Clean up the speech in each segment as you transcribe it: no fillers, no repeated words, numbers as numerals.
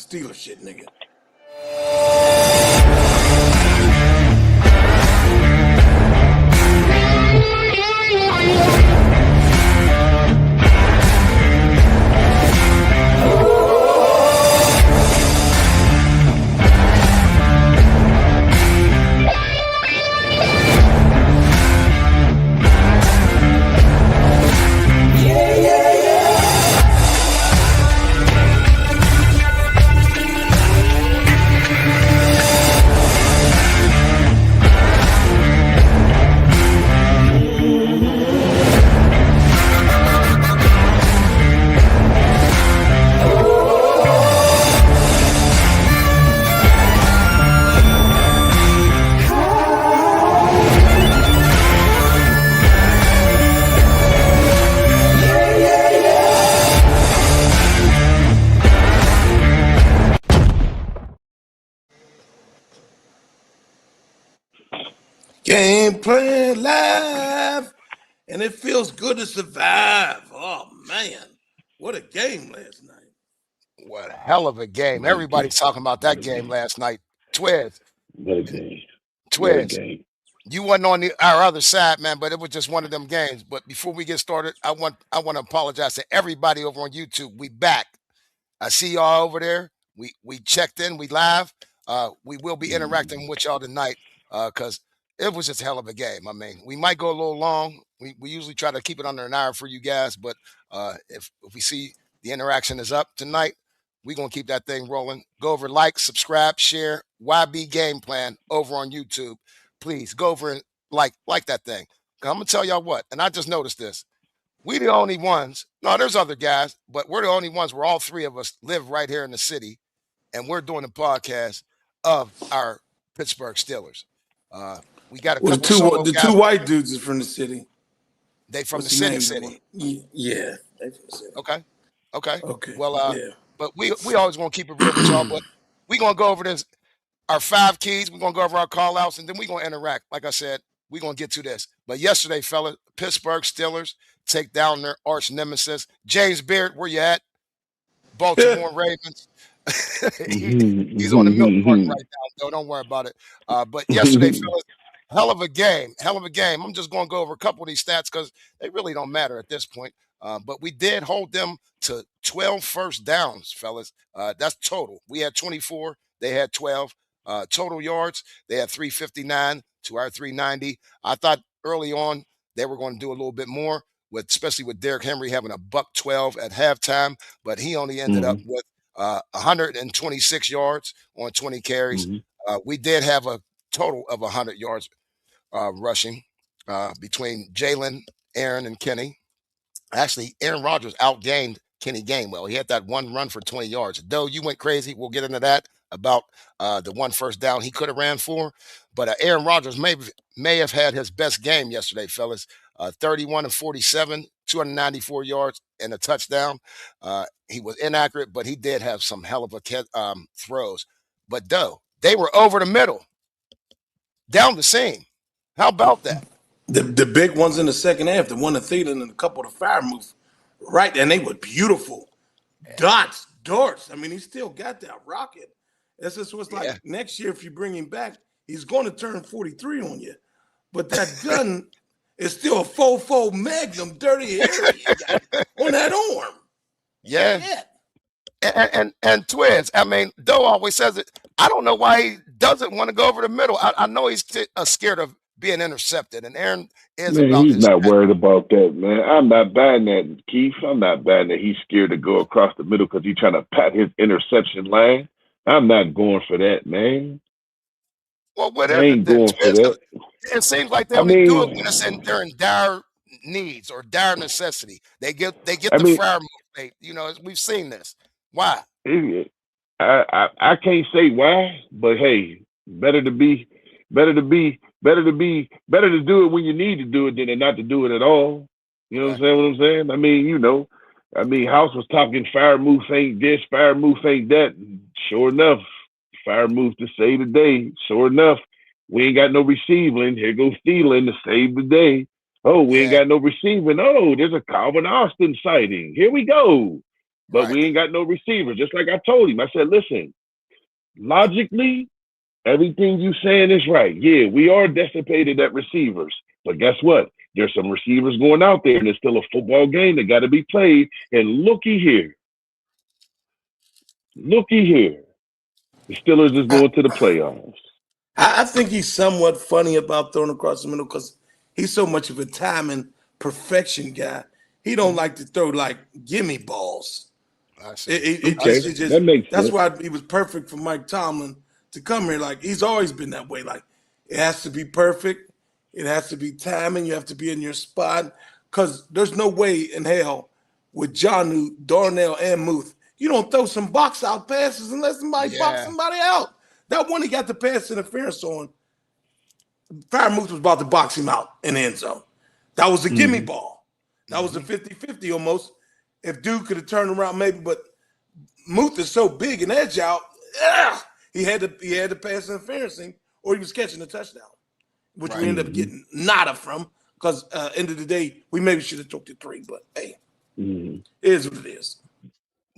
Steelers shit, nigga. Game plan live, and it feels good to survive. Oh, man. What a game last night. What a hell of a game. Everybody's talking about that game last night. Twiz. What a game. Twiz. You wasn't on our other side, man, but it was just one of them games. But before we get started, I want to apologize to everybody over on YouTube. We back. I see y'all over there. We checked in. We live. We will be interacting with y'all tonight because it was just a hell of a game. I mean, we might go a little long. We usually try to keep it under an hour for you guys, but if we see the interaction is up tonight, we're going to keep that thing rolling. Go over, like, subscribe, share, YB Game Plan over on YouTube. Please go over and like that thing. I'm going to tell y'all what, and I just noticed this. We the only ones, no, there's other guys, but we're the only ones where all three of us live right here in the city, and we're doing a podcast of our Pittsburgh Steelers. We got a couple the two white dudes is from the city. They from the city. Yeah. They from the city. Okay. Well, but we always gonna keep it real with y'all. But we gonna go over this, our 5 keys. We're gonna go over our call outs, and then we're gonna interact. Like I said, we're gonna get to this. But yesterday, fellas, Pittsburgh Steelers take down their arch nemesis. James Beard, where you at? Baltimore Ravens. He's on the milk carton right now, so don't worry about it. But yesterday, fellas, hell of a game. I'm just going to go over a couple of these stats because they really don't matter at this point. But we did hold them to 12 first downs, fellas. That's total. We had 24. They had 12. Total yards, they had 359 to our 390. I thought early on they were going to do a little bit more, especially with Derrick Henry having a $112 at halftime, but he only ended up with 126 yards on 20 carries. We did have a total of 100 yards rushing between Jalen, Aaron, and Kenny. Actually, Aaron Rodgers outgained Kenny Gainwell. He had that one run for 20 yards. Doe, you went crazy. We'll get into that about the one first down he could have ran for. But Aaron Rodgers may have had his best game yesterday, fellas. 31 of 47, 294 yards and a touchdown. He was inaccurate, but he did have some hell of a throws. But Doe, they were over the middle, down the seam. How about that? The big ones in the second half, the one to Thielen and a couple of fire moves, right? And they were beautiful. Darts. I mean, he still got that rocket. That's just what's like next year, if you bring him back, he's going to turn 43 on you. But that gun is still a 4-4 Magnum dirty area on that arm. Yeah. And Twiz, I mean, Doe always says it. I don't know why he doesn't want to go over the middle. I know he's scared of being intercepted, and Aaron is man, about he's not worried about that, man. I'm not buying that, Keith. I'm not buying that he's scared to go across the middle because he's trying to pat his interception line. I'm not going for that, man. Well, whatever. I ain't going for that. It seems like they only do it when they're in dire needs or dire necessity. They get the fire move. We've seen this. Why? I can't say why, but hey, better to do it when you need to do it than not to do it at all. You know what I'm saying? I mean, House was talking fire move ain't this, fire move ain't that. Sure enough, fire move to save the day. Sure enough, we ain't got no receiving. Here goes Thielen to save the day. Oh, we ain't got no receiving. Oh, there's a Calvin Austin sighting. Here we go. but we ain't got no receivers. Just like I told him, I said, listen, logically, everything you saying is right. Yeah, we are dissipated at receivers, but guess what? There's some receivers going out there, and it's still a football game that got to be played. And looky here, the Steelers is going to the playoffs. I think he's somewhat funny about throwing across the middle because he's so much of a timing perfection guy. He don't like to throw like gimme balls. I see. That makes that's sense. why he was perfect for Mike Tomlin to come here. Like he's always been that way. Like it has to be perfect. It has to be timing. You have to be in your spot because there's no way in hell with Jonnu, Darnell, and Muth you don't throw some box out passes unless somebody box somebody out. That one he got the pass interference on. Freiermuth was about to box him out in the end zone. That was a gimme ball. That was a 50-50 almost. If Duke could have turned around, maybe, but Muth is so big and edge out, he had to pass interferencing, or he was catching a touchdown, which we ended up getting nada from. Because end of the day, we maybe should have took the 3, but hey, it is what it is.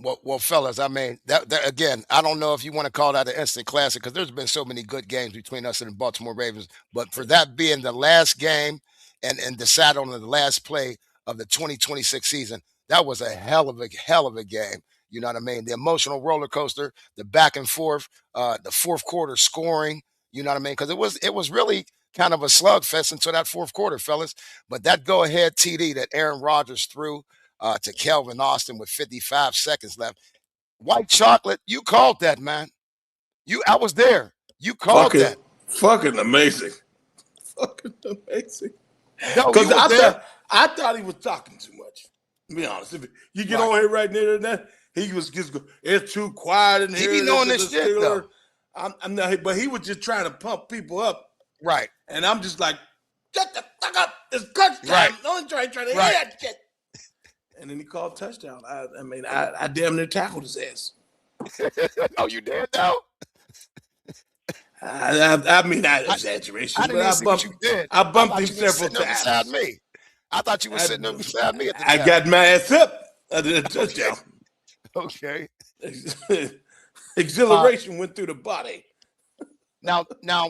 Well, fellas, I mean, that again, I don't know if you want to call that an instant classic because there's been so many good games between us and the Baltimore Ravens. But for that being the last game and decided on the last play of the 2026 season, that was a hell of a game. You know what I mean? The emotional roller coaster, the back and forth, the fourth quarter scoring. You know what I mean? Because it was really kind of a slugfest until that fourth quarter, fellas. But that go-ahead TD that Aaron Rodgers threw to Kelvin Austin with 55 seconds left. White chocolate, you called that, man. I was there. You called that. Fucking amazing. Fucking amazing. Because I thought he was talking too much. To be honest, if you get on here right near that, he was just it's too quiet in here. He be knowing this shit though. I'm not, but he was just trying to pump people up. Right. And I'm just like, shut the fuck up. It's clutch time. Right. Don't try to hear that shit. And then he called touchdown. I damn near tackled his ass. Oh, you did though? I mean, that exaggeration. I bumped him several times. Beside me. I thought you were sitting there beside me at the time. I got my ass up. I did a touchdown. Okay. Exhilaration went through the body. Now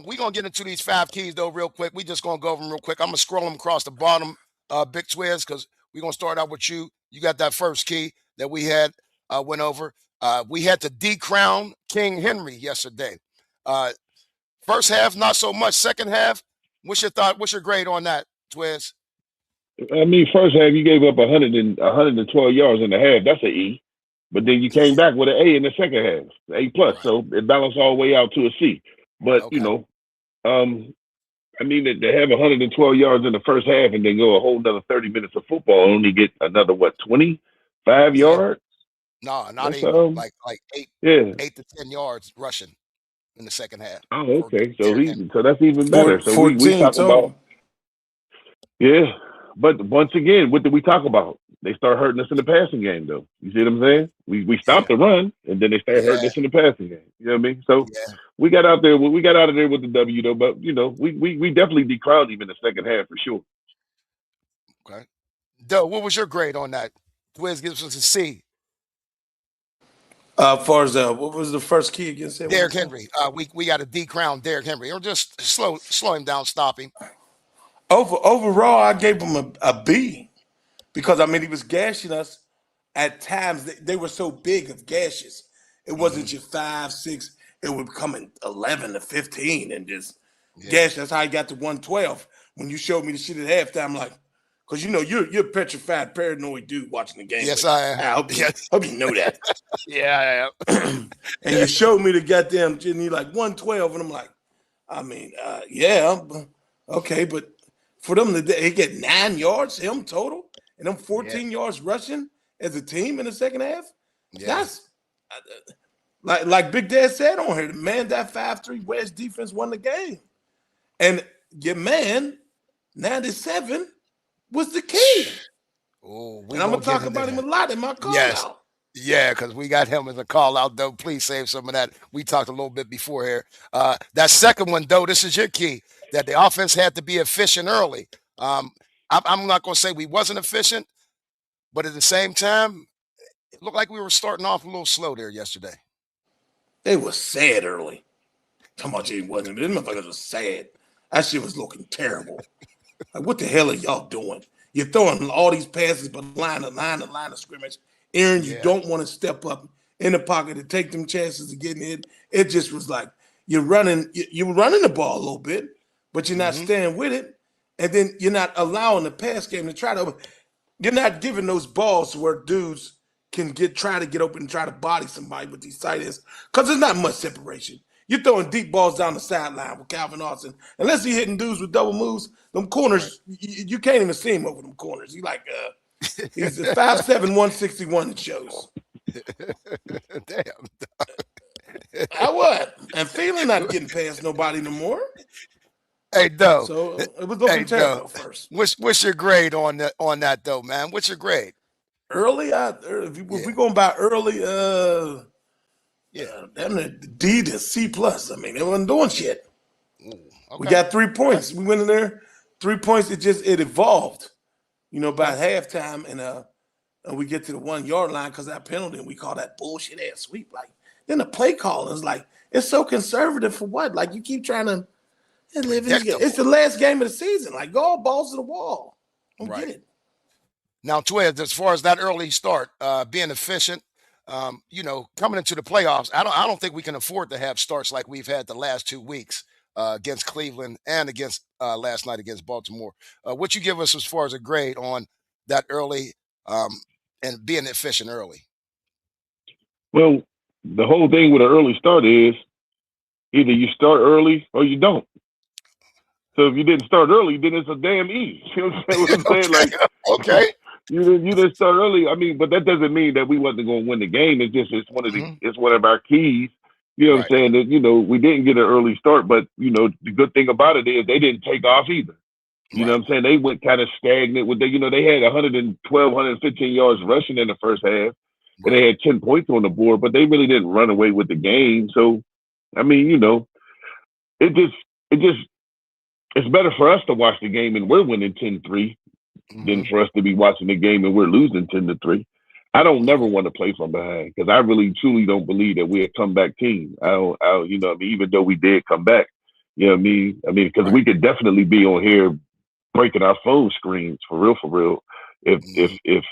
we're going to get into these 5 keys, though, real quick. We just going to go over them real quick. I'm going to scroll them across the bottom, Big Twizzy, because we're going to start out with you. You got that first key that we had went over. We had to decrown King Henry yesterday. First half, not so much. Second half, what's your thought? What's your grade on that, Twizzy? I mean, first half, you gave up 112 yards in the half. That's an E. But then you came back with an A in the second half, A+. Right. So it balanced all the way out to a C. But, you know, I mean, to have 112 yards in the first half and then go a whole another 30 minutes of football, only get another, 25 yards? No, not even. Like 8 to 10 yards rushing in the second half. Oh, okay. So that's even better. So we talk about. Yeah. But once again, what did we talk about? They start hurting us in the passing game, though. You see what I'm saying? We stopped the run, and then they started hurting us in the passing game. You know what I mean? So we got out there. We got out of there with the W, though. But you know, we definitely decrowned him in the second half for sure. Okay. Doe, what was your grade on that? Twizzy gives us a C. As far as what was the first key against him? Derrick Henry. We got to decrown Derrick Henry, or just slow him down, stop him. Overall, I gave him a B because, I mean, he was gashing us at times. They were so big of gashes. It wasn't just 5, 6. It would come in 11 to 15 and just gash. That's how he got to 112. When you showed me the shit at halftime, like, because, you know, you're a petrified, paranoid dude watching the game. Yes, I am. I hope you know that. Yeah, I am. And you showed me the goddamn, and you're like 112, and I'm like, I mean, okay, but for them to get 9 yards, him total, and them 14 yards rushing as a team in the second half, that's like Big Dad said on here, man, that 5-3 wedge defense won the game. And your man, 97, was the key. Oh, and I'm going to talk about him a lot in my call out. Yeah, because we got him as a call out, though. Please save some of that. We talked a little bit before here. That second one, though, this is your key, that the offense had to be efficient early. I'm not going to say we wasn't efficient, but at the same time, It looked like we were starting off a little slow there yesterday. They were sad early. How much it wasn't. Them motherfuckers was sad. That shit was looking terrible. Like, what the hell are y'all doing? You're throwing all these passes, but line of scrimmage. Aaron, you don't want to step up in the pocket to take them chances of getting it. It just was like you're running the ball a little bit, but you're not staying with it. And then you're not allowing the pass game to try to – you're not giving those balls where dudes can try to get open and try to body somebody with these tight ends because there's not much separation. You're throwing deep balls down the sideline with Calvin Austin. Unless he's hitting dudes with double moves, them corners, you can't even see him over them corners. He's like he's 5'7", 161 it shows. Damn. I what? And Thielen not getting past nobody no more. Hey, Doe. So it was looking terrible first. What's your grade on that, though, man? What's your grade? Early, if we going by early, D to C plus. I mean, they wasn't doing shit. Ooh, okay. We got 3 points. We went in there, 3 points. It evolved, by halftime, and we get to the 1 yard line because that penalty, and we call that bullshit ass sweep. Like then the play call is like it's so conservative for what? Like you keep trying to live in this game. It's the last game of the season. Like go all balls to the wall. Don't get it. Now, Twiz, as far as that early start, being efficient. Coming into the playoffs, I don't think we can afford to have starts like we've had the last 2 weeks against Cleveland and against last night against Baltimore. What you give us as far as a grade on that early and being efficient early? Well, the whole thing with an early start is either you start early or you don't. So if you didn't start early, then it's a damn E. You know what I'm saying? Like, okay. You didn't start early. I mean, but that doesn't mean that we wasn't going to win the game. It's just it's one of our keys. You know what I'm saying? That we didn't get an early start, but the good thing about it is they didn't take off either. You know what I'm saying? They went kind of stagnant with they had 112, 115 yards rushing in the first half, and they had 10 points on the board, but they really didn't run away with the game. So, I mean, it's better for us to watch the game and we're winning 10-3. Than for us to be watching the game and we're losing 10-3. I don't never want to play from behind because I really truly don't believe that we're a comeback team. Even though we did come back, because we could definitely be on here breaking our phone screens for real. If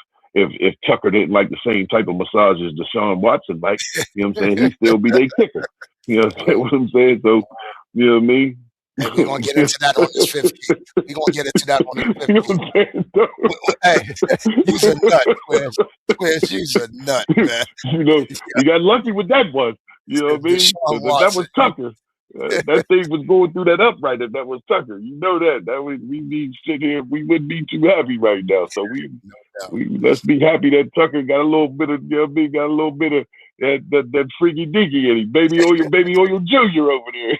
Tucker didn't like the same type of massages Deshaun Watson liked, he'd still be their kicker. You know what I'm saying? So, you know what I mean? Hey, we're going to get into that on this 50. We're going to get into that on the 50. Hey, you's a nut, Quiz. You's a nut, man. You got lucky with that one. You know what I mean? That was Tucker. That thing was going through that upright if that was Tucker. You know that we'd be sitting here, we wouldn't be too happy right now. So we let's be happy that Tucker got a little bit of, that freaky dinky in him. Baby oil junior over there.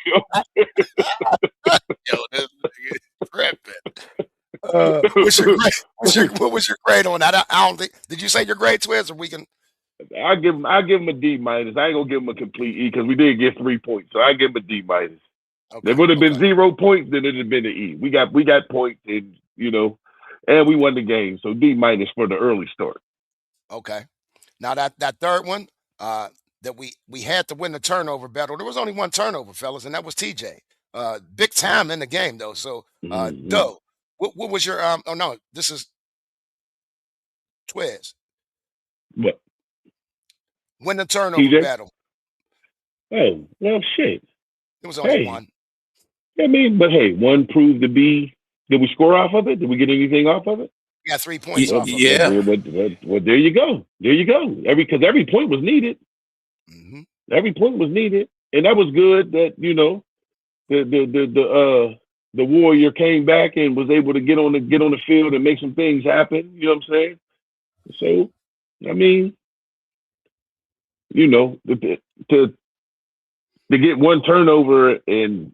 Yo, this nigga tripping. What was your grade on that? I don't think. Did you say your grade, Twiz, or we can? I give him a D minus. I ain't gonna give him a complete E because we did get 3 points, so I give him a D minus. Okay, if it would have been 0 points, then it'd have been an E. We got points, and and we won the game, so D minus for the early start. Okay, now that third one, that we had to win the turnover battle. There was only one turnover, fellas, and that was TJ. Big time in the game though. So, Doe, what was your oh no, this is Twiz. What? Win the turnover TJ? battle. Oh, well, shit. It was only one. I mean, but hey, one proved to be. Did we score off of it? Did we get anything off of it? We got 3 points off of it. Well, there you go. Because every point was needed. Mm-hmm. Every point was needed, and that was good. That the Warrior came back and was able to get on the field and make some things happen. You know what I'm saying? So, I mean, to get one turnover and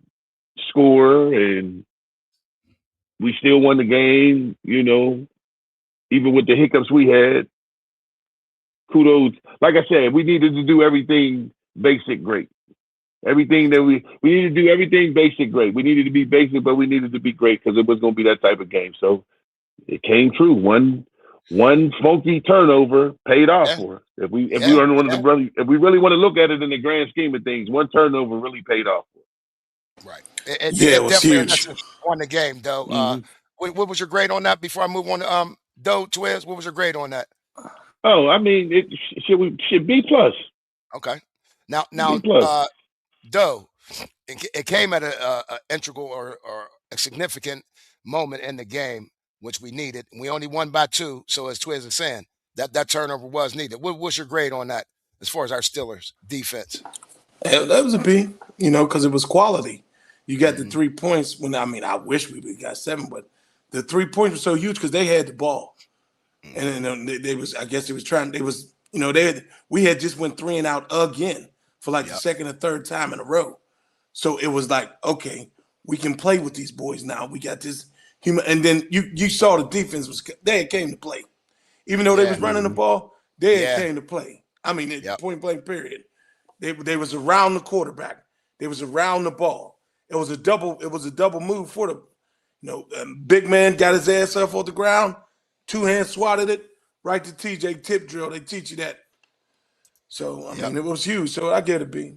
score, and we still won the game, even with the hiccups we had. Kudos. Like I said, we needed to do everything basic great. Everything that we needed to do everything basic great. We needed to be basic, but we needed to be great because it was going to be that type of game. So it came true. One one funky turnover paid off for us. If we really want to look at it in the grand scheme of things, one turnover really paid off for us. Right. It was huge. On the game, though. What was your grade on that? Before I move on to Doe Twiz, what was your grade on that? Oh, I mean, it should B plus. Okay. Now, Doe, it came at a integral or a significant moment in the game, which we needed. We only won by 2, so as Twiz is saying, that turnover was needed. What's your grade on that as far as our Steelers defense? That was a B, because it was quality. You got the 3 points. I wish we got 7, but the 3 points were so huge because they had the ball, and then we had just went 3 and out again for the second or third time in a row. So it was like, okay, we can play with these boys now. We got this human, and then you saw the defense they came to play, even though they was running the ball, they came to play. Point blank period. They was around the quarterback. They was around the ball. It was a double move for the, big man got his ass up off the ground, 2 hands swatted it right to TJ tip drill. They teach you that. So it was huge. So I get a B.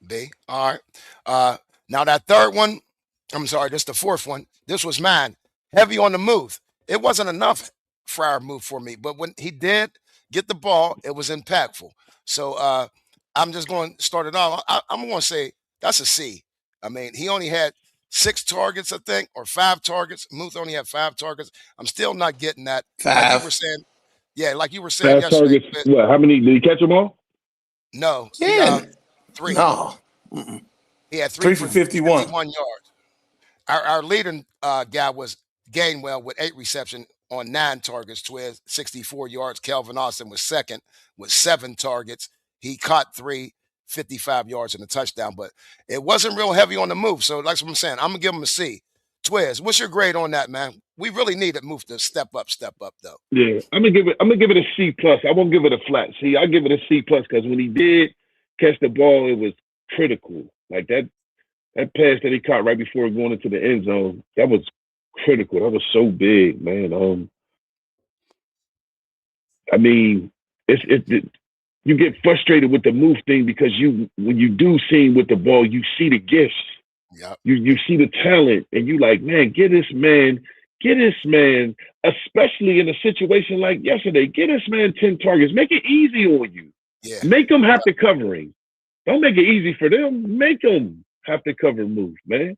B. All right. Now that third one, this the fourth one. This was mine. Heavy on the move. It wasn't enough for our move for me, but when he did get the ball, it was impactful. So I'm just going to start it off. I'm going to say that's a C. He only had 6 targets, I think, or 5 targets. Muth only had 5 targets. I'm still not getting that. 5. Like you were saying 5 yesterday. targets. What? How many did he catch them all? No. Yeah. 3. No. He had 3 for 51 yards. Our leading guy was Gainwell with 8 receptions on 9 targets, 64 yards. Kelvin Austin was second with 7 targets. He caught 3, 55 yards and a touchdown, but it wasn't real heavy on the move. So like what I'm saying, I'm gonna give him a C. Twiz, what's your grade on that, man? We really need to move to step up though. Yeah, I'm gonna give it a C plus. I won't give it a flat C. I'll give it a C plus because when he did catch the ball, it was critical. Like that pass that he caught right before going into the end zone, that was critical. That was so big, man. You get frustrated with the move thing because when you do see him with the ball, you see the gifts. Yep. You see the talent, and you like, man, get this man, especially in a situation like yesterday, get this man 10 targets. Make it easy on you. Yeah. Make them have to covering. Don't make it easy for them. Make them have to cover moves, man.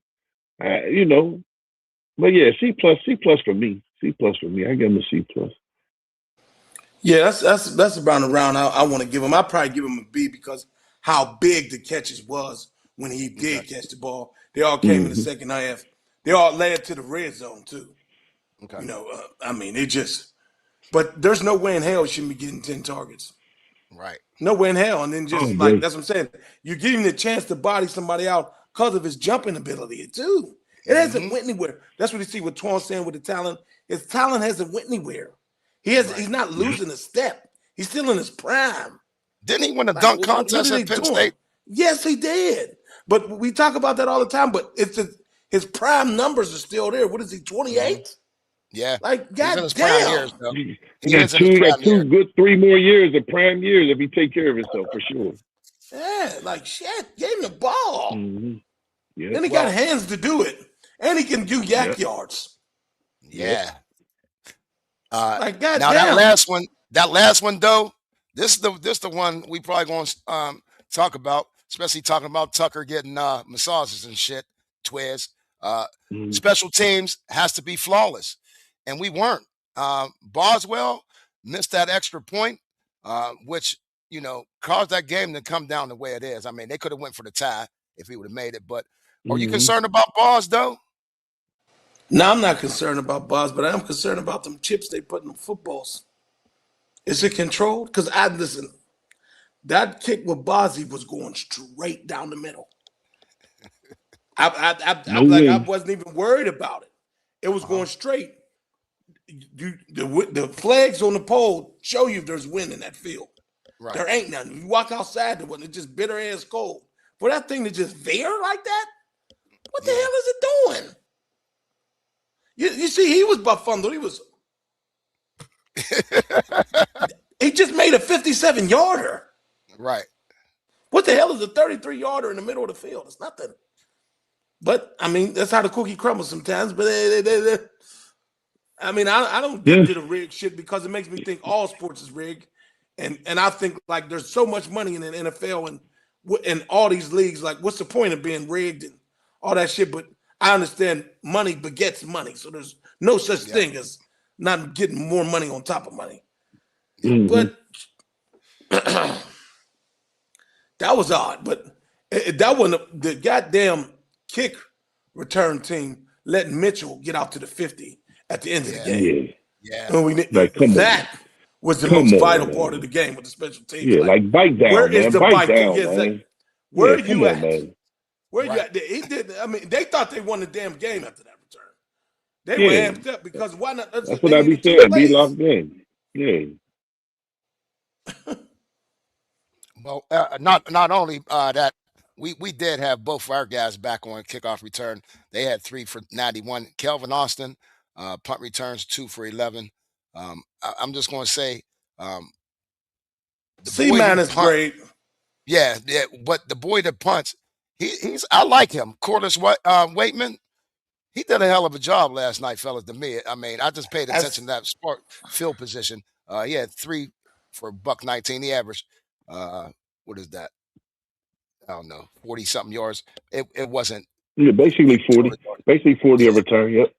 But yeah, C plus for me. C plus for me. I give him a C plus. Yeah, that's about around I want to give him. I probably give him a B because how big the catches was when he did catch the ball. They all came in the second half. They all led to the red zone too. Okay. But there's no way in hell he shouldn't be getting 10 targets. Right. No way in hell. And then that's what I'm saying. You give him the chance to body somebody out because of his jumping ability too. It hasn't went anywhere. That's what you see with Twan saying with the talent. His talent hasn't went anywhere. He's not losing a step. He's still in his prime. Didn't he win a dunk contest at Penn State? Yes, he did. But we talk about that all the time. But it's his prime numbers are still there. What is he, 28? Yeah. Like, goddamn. He got 2 good 3 more years of prime years if he take care of himself for sure. Yeah, like shit. Gave him the ball. Mm-hmm. Yeah. Then he got hands to do it. And he can do yak yards. Yeah. Like goddamn. Now that last one though, this the one we probably going to talk about, especially talking about Tucker getting massages and shit. Twiz, special teams has to be flawless, and we weren't. Boswell missed that extra point, which caused that game to come down the way it is. They could have went for the tie if he would have made it. But are you concerned about Bos though? No, I'm not concerned about Bos, but I am concerned about them chips they put in the footballs. Is it controlled? Because listen, that kick with Bozzy was going straight down the middle. I wasn't even worried about it. It was going straight. The flags on the pole show you there's wind in that field. Right. There ain't nothing. You walk outside, it's just bitter ass cold. For that thing to just veer like that, what the hell is it doing? You see, he was befuddled. He just made a 57-yarder. Right. What the hell is a 33-yarder in the middle of the field? It's nothing. But, I mean, that's how the cookie crumbles sometimes. But, I mean, I don't get into the rigged shit because it makes me think all sports is rigged. And I think, like, there's so much money in the NFL and all these leagues. Like, what's the point of being rigged and all that shit? But I understand money begets money. So there's no such thing as not getting more money on top of money. But that was odd. But that wasn't the goddamn kick return team letting Mitchell get out to the 50 at the end of the game. Yeah. That was the most vital part of the game with the special teams. Yeah, like bite down, where man. Is the bite down, man. Like, where are you at? Man. Where you at? He did. I mean, they thought they won the damn game after that return. They were amped up because why not? That's what I be saying. Be locked in. Yeah. Well, not only that, we did have both of our guys back on kickoff return. They had 3 for 91. Kelvin Austin, punt returns 2 for 11. I'm just going to say, C-Man is great. Yeah, but the boy that punts, he's I like him. Corliss Waitman, he did a hell of a job last night, fellas. To me, I mean, I just paid attention to that sport field position. He had 3 for $119. He averaged what is that? I don't know, 40-something yards. It wasn't. Yeah, basically 40. Basically 40 a return. Yep.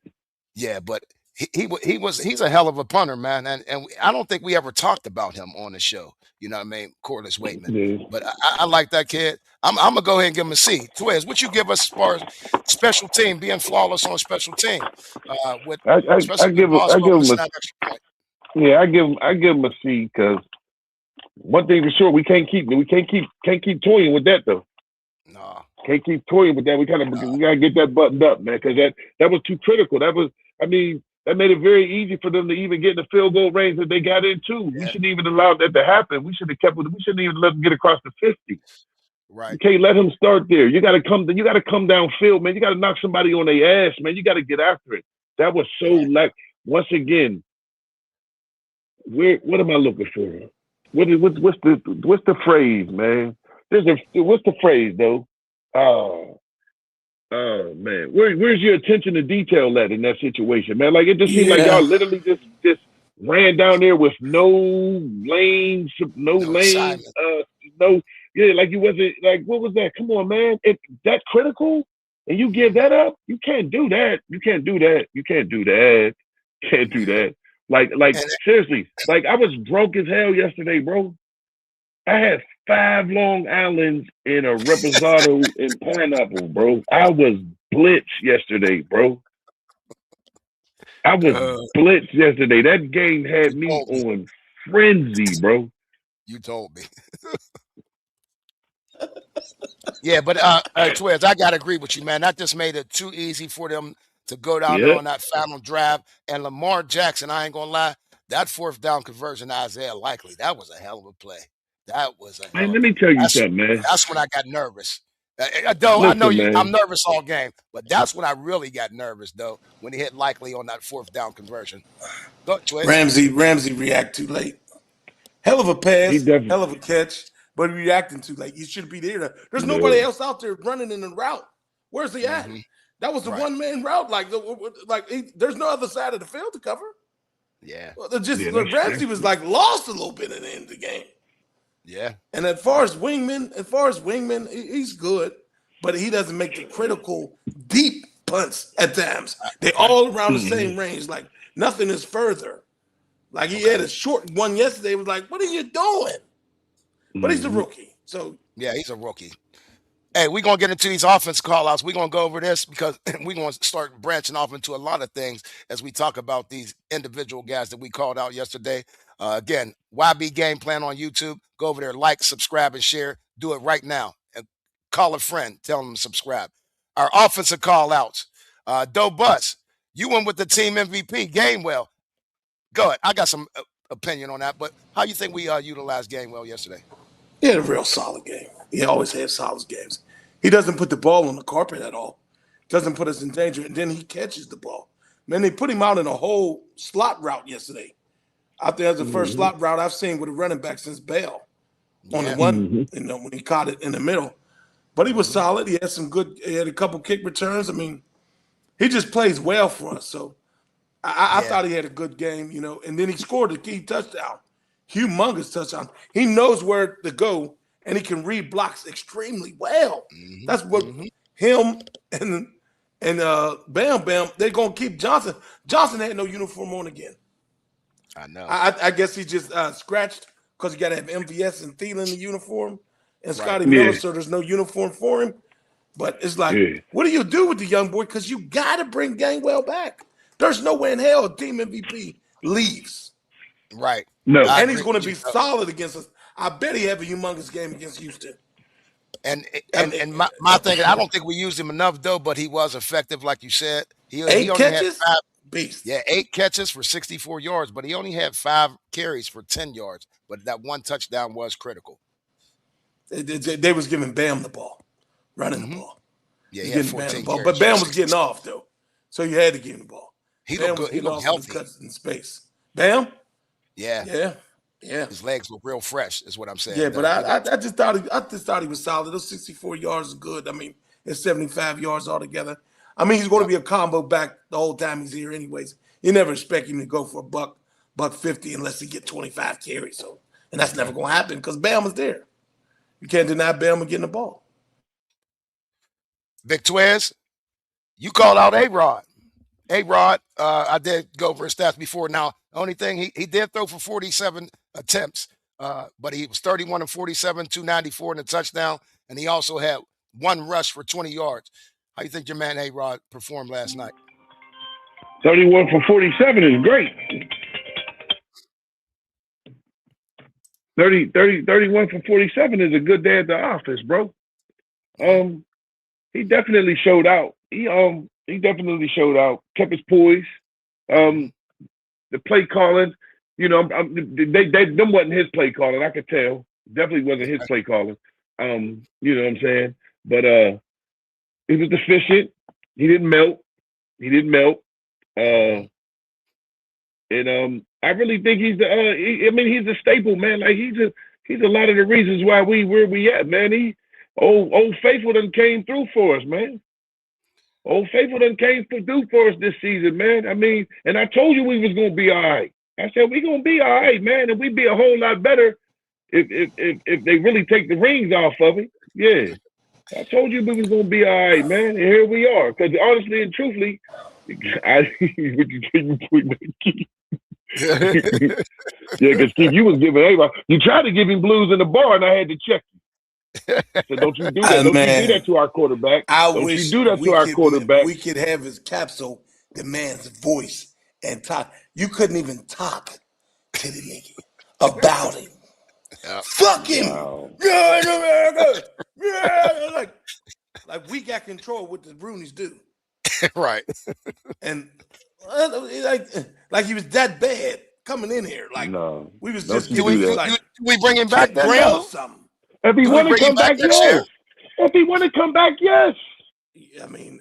Yeah, but he's a hell of a punter, man, and I don't think we ever talked about him on the show. You know what I mean? Corliss Waitman. Yeah. But I like that kid. I'm gonna go ahead and give him a C. Twiz, what you give us as far as special team being flawless on special team? I give him a. Yeah, I give him a C because one thing for sure, we can't keep toying with that though. No, can't keep toying with that. We gotta get that buttoned up, man, because that was too critical. That made it very easy for them to even get in the field goal range that they got into. Yeah. We shouldn't even allow that to happen. We should have kept with it. We shouldn't even let them get across the 50. Right. You can't let him start there. You gotta come downfield, man. You gotta knock somebody on their ass, man. You gotta get after it. That was so once again. What am I looking for? What's the phrase, man? What's the phrase though? Oh man, where's your attention to detail at in that situation, man? Like it just seemed like y'all literally just ran down there with no lanes, like you wasn't like what was that? Come on, man, that critical, and you give that up? You can't do that. You can't do that. You can't do that. Can't do that. Like seriously, like I was drunk as hell yesterday, bro. I had 5 Long Islands and a reposado and pineapple, bro. I was blitzed yesterday, bro. I was blitzed yesterday. That game had me on frenzy, bro. You told me. Yeah, but Twiz, I gotta agree with you, man. That just made it too easy for them to go down there on that final drive. And Lamar Jackson, I ain't gonna lie, that 4th down conversion, Isaiah Likely, that was a hell of a play. That was a man. Let me tell you something, man. That's when I got nervous. Though I know I'm nervous all game, but that's when I really got nervous, though, when he hit Likely on that 4th down conversion. Go, Ramsey react too late. Hell of a pass, hell of a catch, but reacting too late. You should be there. There's nobody else out there running in the route. Where's he at? That was the one-man route. There's no other side of the field to cover. Yeah. Ramsey was like lost a little bit at the end of the game. Yeah. And as far as wingman, he's good, but he doesn't make the critical deep punts at times. They all around the same range. Like nothing is further. Like he had a short one yesterday. It was like, what are you doing? But he's a rookie. So yeah, he's a rookie. Hey, we're going to get into these offense call-outs. We're going to go over this because we're going to start branching off into a lot of things as we talk about these individual guys that we called out yesterday. Again, YB Game Plan on YouTube. Go over there, like, subscribe, and share. Do it right now. And call a friend. Tell them to subscribe. Our offensive call-outs. Doe Bus, you went with the team MVP, Gainwell. Go ahead. I got some opinion on that, but how you think we utilized Gainwell yesterday? He had a real solid game. He always has solid games. He doesn't put the ball on the carpet at all. Doesn't put us in danger, and then he catches the ball. Man, they put him out in a whole slot route yesterday. I think that's the first slot route I've seen with a running back since Bell on the one, when he caught it in the middle. But he was solid. He had a couple kick returns. I mean, he just plays well for us. So I thought he had a good game, and then he scored a key touchdown. Humongous touchdown. He knows where to go, and he can read blocks extremely well. That's what him and Bam Bam, they're going to keep Johnson. Johnson had no uniform on again. I know. I guess he just scratched because you got to have MVS and Thielen in the uniform and Scotty Miller, so there's no uniform for him. But it's like, what do you do with the young boy? Because you got to bring Gainwell back. There's no way in hell a team MVP leaves. Right. No. And he's going to be solid against us. I bet he have a humongous game against Houston. And my thing, I don't think we used him enough, though, but he was effective, like you said. He only catches? had 5. Beast. Yeah, 8 catches for 64 yards, but he only had 5 carries for 10 yards. But that one touchdown was critical. They was giving Bam the ball, running the ball. Yeah, he had 14 carries. But Bam was getting off, though. So you had to give him the ball. He looked good. He looked healthy. Cuts in space. Bam? Yeah. Yeah. His legs look real fresh, is what I'm saying. Yeah, but I just thought he was solid. Those 64 yards is good. I mean, it's 75 yards altogether. I mean, he's going to be a combo back the whole time he's here anyways. You never expect him to go for $150 unless he get 25 carries. So, and that's never going to happen because Bam is there. You can't deny Bam getting the ball. Big Twiz, you called out A-Rod. A-Rod, I did go over his stats before. Now, the only thing, he did throw for 47 attempts, but he was 31 of 47, 294 in the touchdown, and he also had 1 rush for 20 yards. How you think your man A-Rod performed last night? 31 for 47 is great. 31 for 47 is a good day at the office, bro. He definitely showed out. He definitely showed out. Kept his poise. The play calling, them wasn't his play calling. I could tell. Definitely wasn't his play calling. You know what I'm saying? But he was efficient. He didn't melt. And I really think he's he's a staple, man. Like he's a lot of the reasons why where we at, man. Old Faithful done came through for us, man. Old Faithful done came through for us this season, man. I mean, and I told you we was gonna be all right. I said we gonna be all right, man, and we'd be a whole lot better if they really take the rings off of it. Yeah. I told you we was gonna be all right, man, and here we are. Because honestly and truthfully, yeah, because Steve, you was giving everybody. You tried to give him blues in the bar, and I had to check you. So don't you do that? Don't you do that to our quarterback? Don't you do that to our quarterback? We could have his capsule, the man's voice, and talk. You couldn't even talk to the nigga about him. Fuck him. Wow. Yeah, like we got control what the Brunies do. Right. And like he was that bad coming in here. Like no, we was just do we bring him back then? Or something? If he want to come back, yes. If he want to come back, yes. I mean,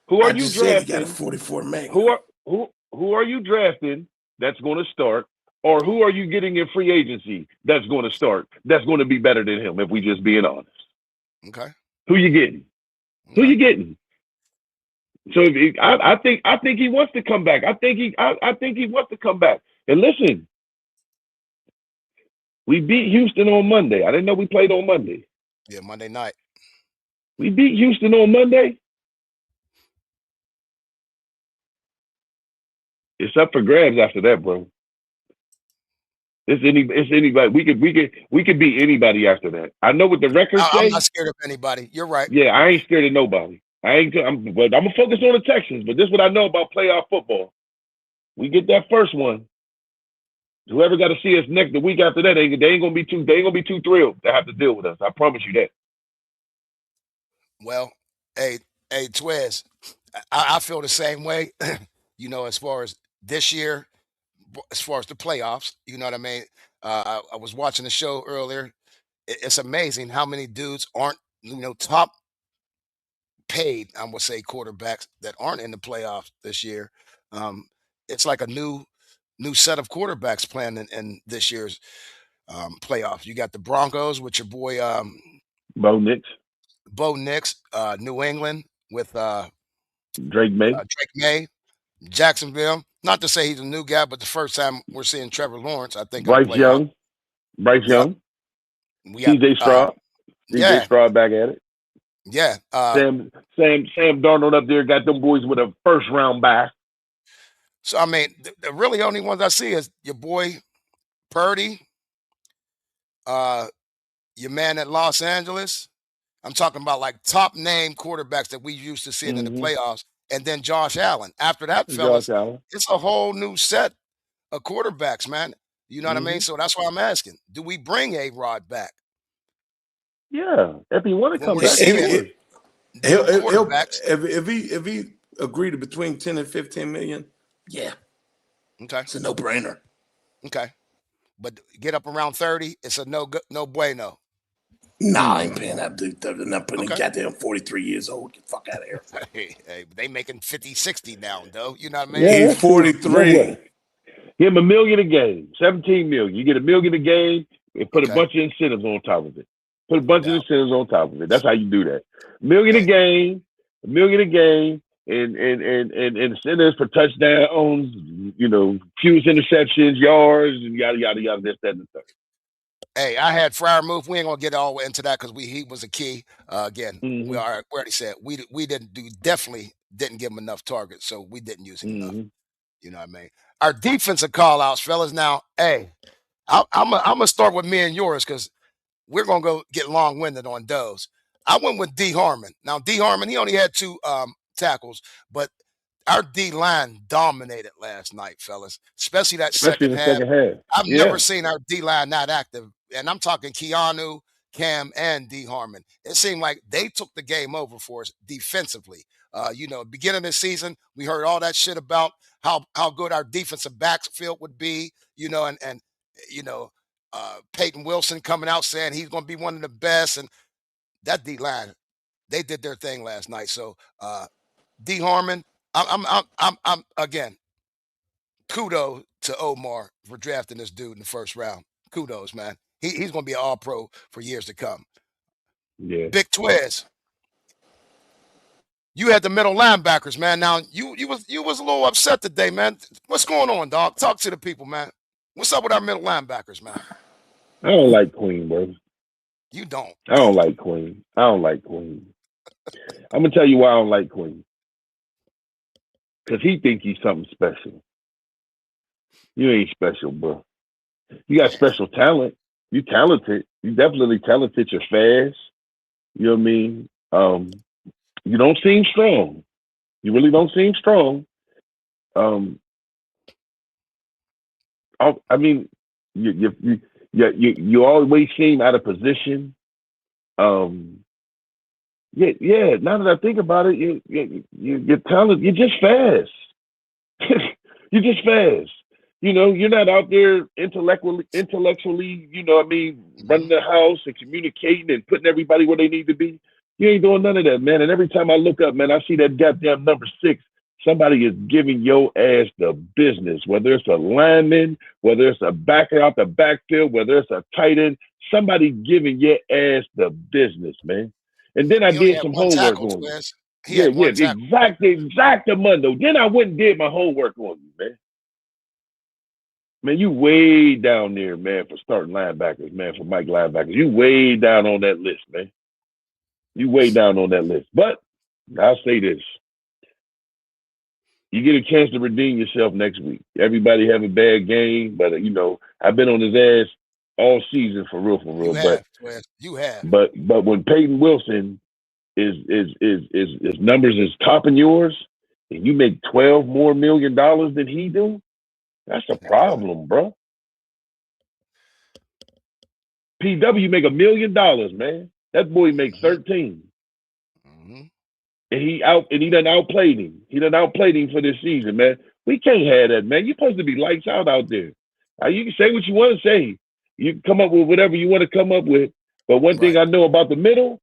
who are you drafting? Got a 44 man. Who are you drafting that's going to start, or who are you getting in free agency that's going to start? That's going to be better than him. If we just being honest. Okay. Who you getting? Who you getting? So I think he wants to come back. I think he wants to come back. And listen, we beat Houston on Monday. I didn't know we played on Monday. Yeah, Monday night. We beat Houston on Monday. It's up for grabs after that, bro. It's anybody. We could beat anybody after that. I know what the records say. I'm not scared of anybody. You're right. Yeah, I ain't scared of nobody. I'm gonna focus on the Texans, but this is what I know about playoff football. We get that first one. Whoever got to see us the week after that, they ain't gonna be too thrilled to have to deal with us. I promise you that. Well, hey, Twiz, I feel the same way. As far as this year, as far as the playoffs, you know what I mean. I was watching the show earlier. It's amazing how many dudes aren't, top paid, I would say, quarterbacks that aren't in the playoffs this year. It's like a new new set of quarterbacks playing in this year's playoffs. You got the Broncos with your boy Bo Nix, New England with Drake May. Drake May, Jacksonville. Not to say he's a new guy, but the first time we're seeing Trevor Lawrence, I think. Bryce Young. We got CJ Stroud. CJ Stroud back at it. Yeah. Sam Darnold up there got them boys with a first round bye. So I mean, the really only ones I see is your boy Purdy, your man at Los Angeles. I'm talking about like top name quarterbacks that we used to seeing in the playoffs, and then Josh Allen. After that, fellas, it's a whole new set of quarterbacks, man. You know what I mean? So that's why I'm asking: do we bring A-Rod back? Yeah, if he want to come back, if he agreed to between 10 and 15 million, yeah, okay, it's a no-brainer. Okay, but get up around 30, it's a no bueno. Nah, I ain't paying that dude. They're not putting goddamn 43 years old. Get the fuck out of here. Hey, they making 50, 60 now, though. You know what I mean? Yeah, he's 43. Give him $1 million a game, 17 million. You get $1 million a game and put a bunch of incentives on top of it. Put a bunch of incentives on top of it. That's how you do that. $1 million a game, $1 million a game, and incentives for touchdowns, fewest interceptions, yards, and yada yada yada. This, that, and the third. Hey, I had Freiermuth. We ain't gonna get all the way into that because he was a key. Again, we already said we definitely didn't give him enough targets, so we didn't use him enough. You know what I mean? Our defensive call outs, fellas. Now, hey, I'm gonna start with me and yours because we're gonna go get long-winded on those. I went with D. Harmon. Now, D. Harmon, he only had 2 tackles, but our D line dominated last night, fellas. Especially that second half. I've never seen our D line that active, and I'm talking Keanu, Cam, and D. Harmon. It seemed like they took the game over for us defensively. Beginning of the season, we heard all that shit about how good our defensive backfield would be, and Peyton Wilson coming out saying he's going to be one of the best, and that D line, they did their thing last night. So D. Harmon, I'm again, kudos to Omar for drafting this dude in the first round. Kudos, man. He's going to be an all-pro for years to come. Yeah. Big Twiz. You had the middle linebackers, man. Now you was a little upset today, man. What's going on, dog? Talk to the people, man. What's up with our middle linebackers, man? I don't like Queen, bro. You don't. I don't like Queen. I'm gonna tell you why I don't like Queen. Because he think he's something special. You ain't special, bro. You got special talent. You talented. You definitely talented. You're fast. You know what I mean? You don't seem strong. You really don't seem strong. I mean, you always seem out of position. Now that I think about it, you're talented. You're just fast. You're just fast. You're not out there intellectually, running the house and communicating and putting everybody where they need to be. You ain't doing none of that, man. And every time I look up, man, I see that goddamn number 6. Somebody is giving your ass the business, whether it's a lineman, whether it's a backer out the backfield, whether it's a tight end, somebody giving your ass the business, man. And then I did some homework on you. Exactamundo. Then I went and did my homework on you, man. Man, you way down there, man, for starting linebackers, man, for Mike linebackers. You way down on that list, man. You way down on that list. But I'll say this. You get a chance to redeem yourself next week. Everybody have a bad game, but I've been on his ass all season for real. You have. But when Peyton Wilson is numbers is topping yours, and you make $12 more million than he do, that's a problem, bro. PW make $1 million, man. That boy makes 13. And he done outplayed him. He done outplayed him for this season, man. We can't have that, man. You're supposed to be lights out there. You can say what you want to say. You can come up with whatever you want to come up with. But one thing I know about the middle,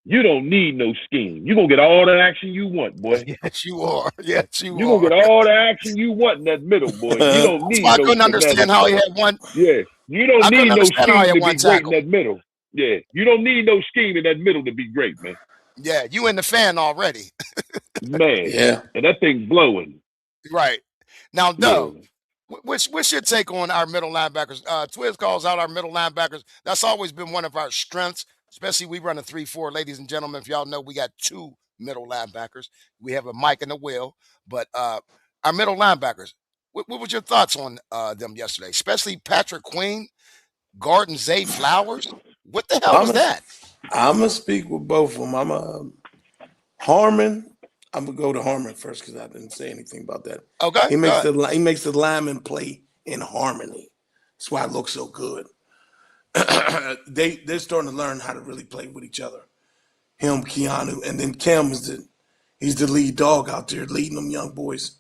You don't need no scheme. You're going to get all the action you want, boy. Yes, you are. Yes, you You're going to get all the action you want in that middle, boy. You don't need I couldn't understand how he had one. Yeah. You don't need no scheme to be great in that middle. Yeah. You don't need no scheme in that middle to be great, man. Yeah, you in the fan already. Man. Yeah. And that thing blowing. Right. Now, Doe, what's your take on our middle linebackers? Twiz calls out our middle linebackers. That's always been one of our strengths. Especially we run a 3-4, ladies and gentlemen. If y'all know, we got 2 middle linebackers. We have a Mike and a Will, but our middle linebackers. What was your thoughts on them yesterday? Especially Patrick Queen, Gordon Zay Flowers. What the hell was that? I'm gonna speak with both of them. Harmon. I'm gonna go to Harmon first because I didn't say anything about that. Okay, he makes the lineman play in harmony. That's why it looks so good. They're starting to learn how to really play with each other. Him, Keanu, and then Cam he's the lead dog out there leading them young boys.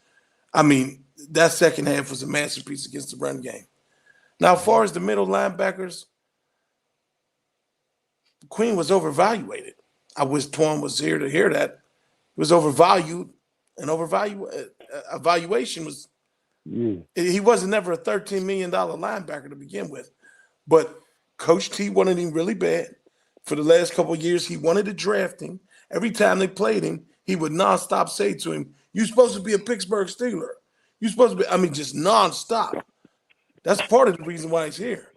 I mean, that second half was a masterpiece against the run game. Now, as far as the middle linebackers, Queen was overvaluated. I wish Twan was here to hear that. It was overvalued, and evaluation was. He wasn't never a $13 million linebacker to begin with, but Coach T wanted him really bad. For the last couple of years, he wanted to draft him. Every time they played him, he would nonstop say to him, "You're supposed to be a Pittsburgh Steeler. You're supposed to be." Just nonstop. That's part of the reason why he's here.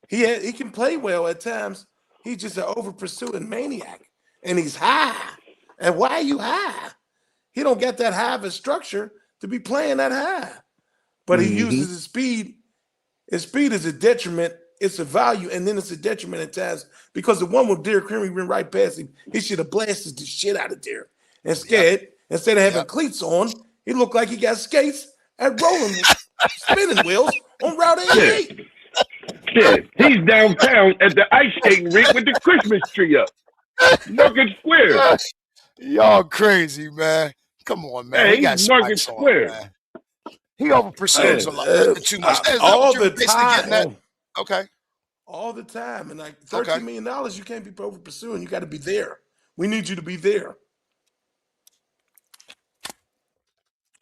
He can play well at times. He's just an over-pursuing maniac, and he's high. And why are you high? He don't get that high of a structure to be playing that high. But he uses his speed. His speed is a detriment. It's a value, and then it's a detriment at times because the one with Derrick Henry went right past him. He should have blasted the shit out of Derrick. Instead of having cleats on, he looked like he got skates at rolling spinning wheels on Route 88. Yeah, he's downtown at the ice skating rink with the Christmas tree up. Market Square. Y'all crazy, man. Come on, man. Hey, he got Market Square. Man. He over pursues a lot too much. All the time. Okay. All the time. And like $13 million, you can't be over pursuing. You got to be there. We need you to be there.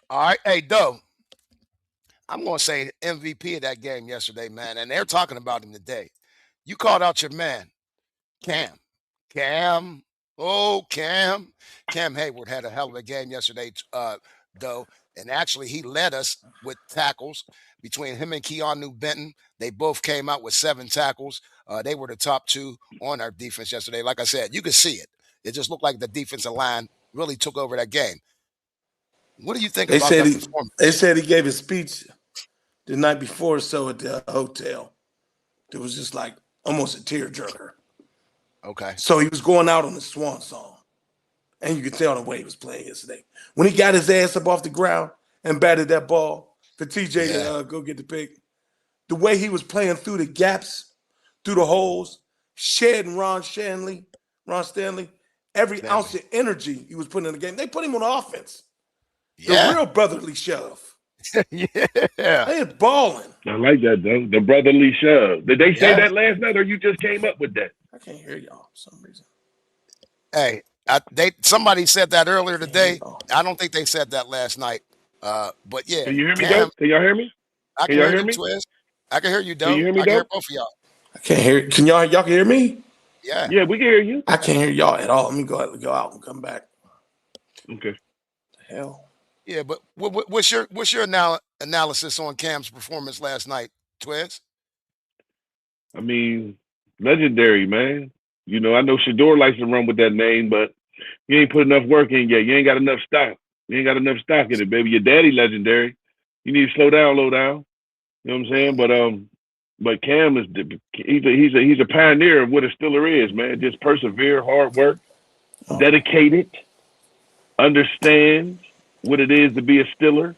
All right. Hey, Doe. I'm going to say MVP of that game yesterday, man. And they're talking about him today. You called out your man, Cam. Cam Hayward had a hell of a game yesterday, Doe. And actually, he led us with tackles between him and Keanu Benton. They both came out with 7 tackles. They were the top 2 on our defense yesterday. Like I said, you could see it. It just looked like the defensive line really took over that game. What do you think about that performance? They said he gave a speech the night before or so at the hotel. It was just like almost a tearjerker. Okay. So he was going out on the swan song. And you could tell the way he was playing yesterday. When he got his ass up off the ground and batted that ball for TJ to go get the pick, the way he was playing through the gaps, through the holes, shedding Ron Stanley, every ounce of energy he was putting in the game. They put him on offense. The real brotherly shove. They is balling. I like that, though. The brotherly shove. Did they say that last night, or you just came up with that? I can't hear y'all for some reason. Hey, somebody said that earlier today. I don't think they said that last night. But yeah. Can you hear me, Doe? Can y'all hear me? I can hear you, Twiz. I can hear you, Doe. Can you hear me, I can Doe? hear both of y'all. I can't hear. Can y'all can hear me? Yeah. Yeah, we can hear you. I can't hear y'all at all. Let me go out and come back. Okay. The hell. Yeah, but what's your analysis on Cam's performance last night, Twiz? I mean, legendary, man. You know, I know Shador likes to run with that name, but you ain't put enough work in yet. You ain't got enough stock. You ain't got enough stock in it, baby. Your daddy legendary. You need to slow down, low down. You know what I'm saying? But Cam is he's a pioneer of what a Steeler is, man. Just persevere, hard work, dedicated, understands what it is to be a Steeler.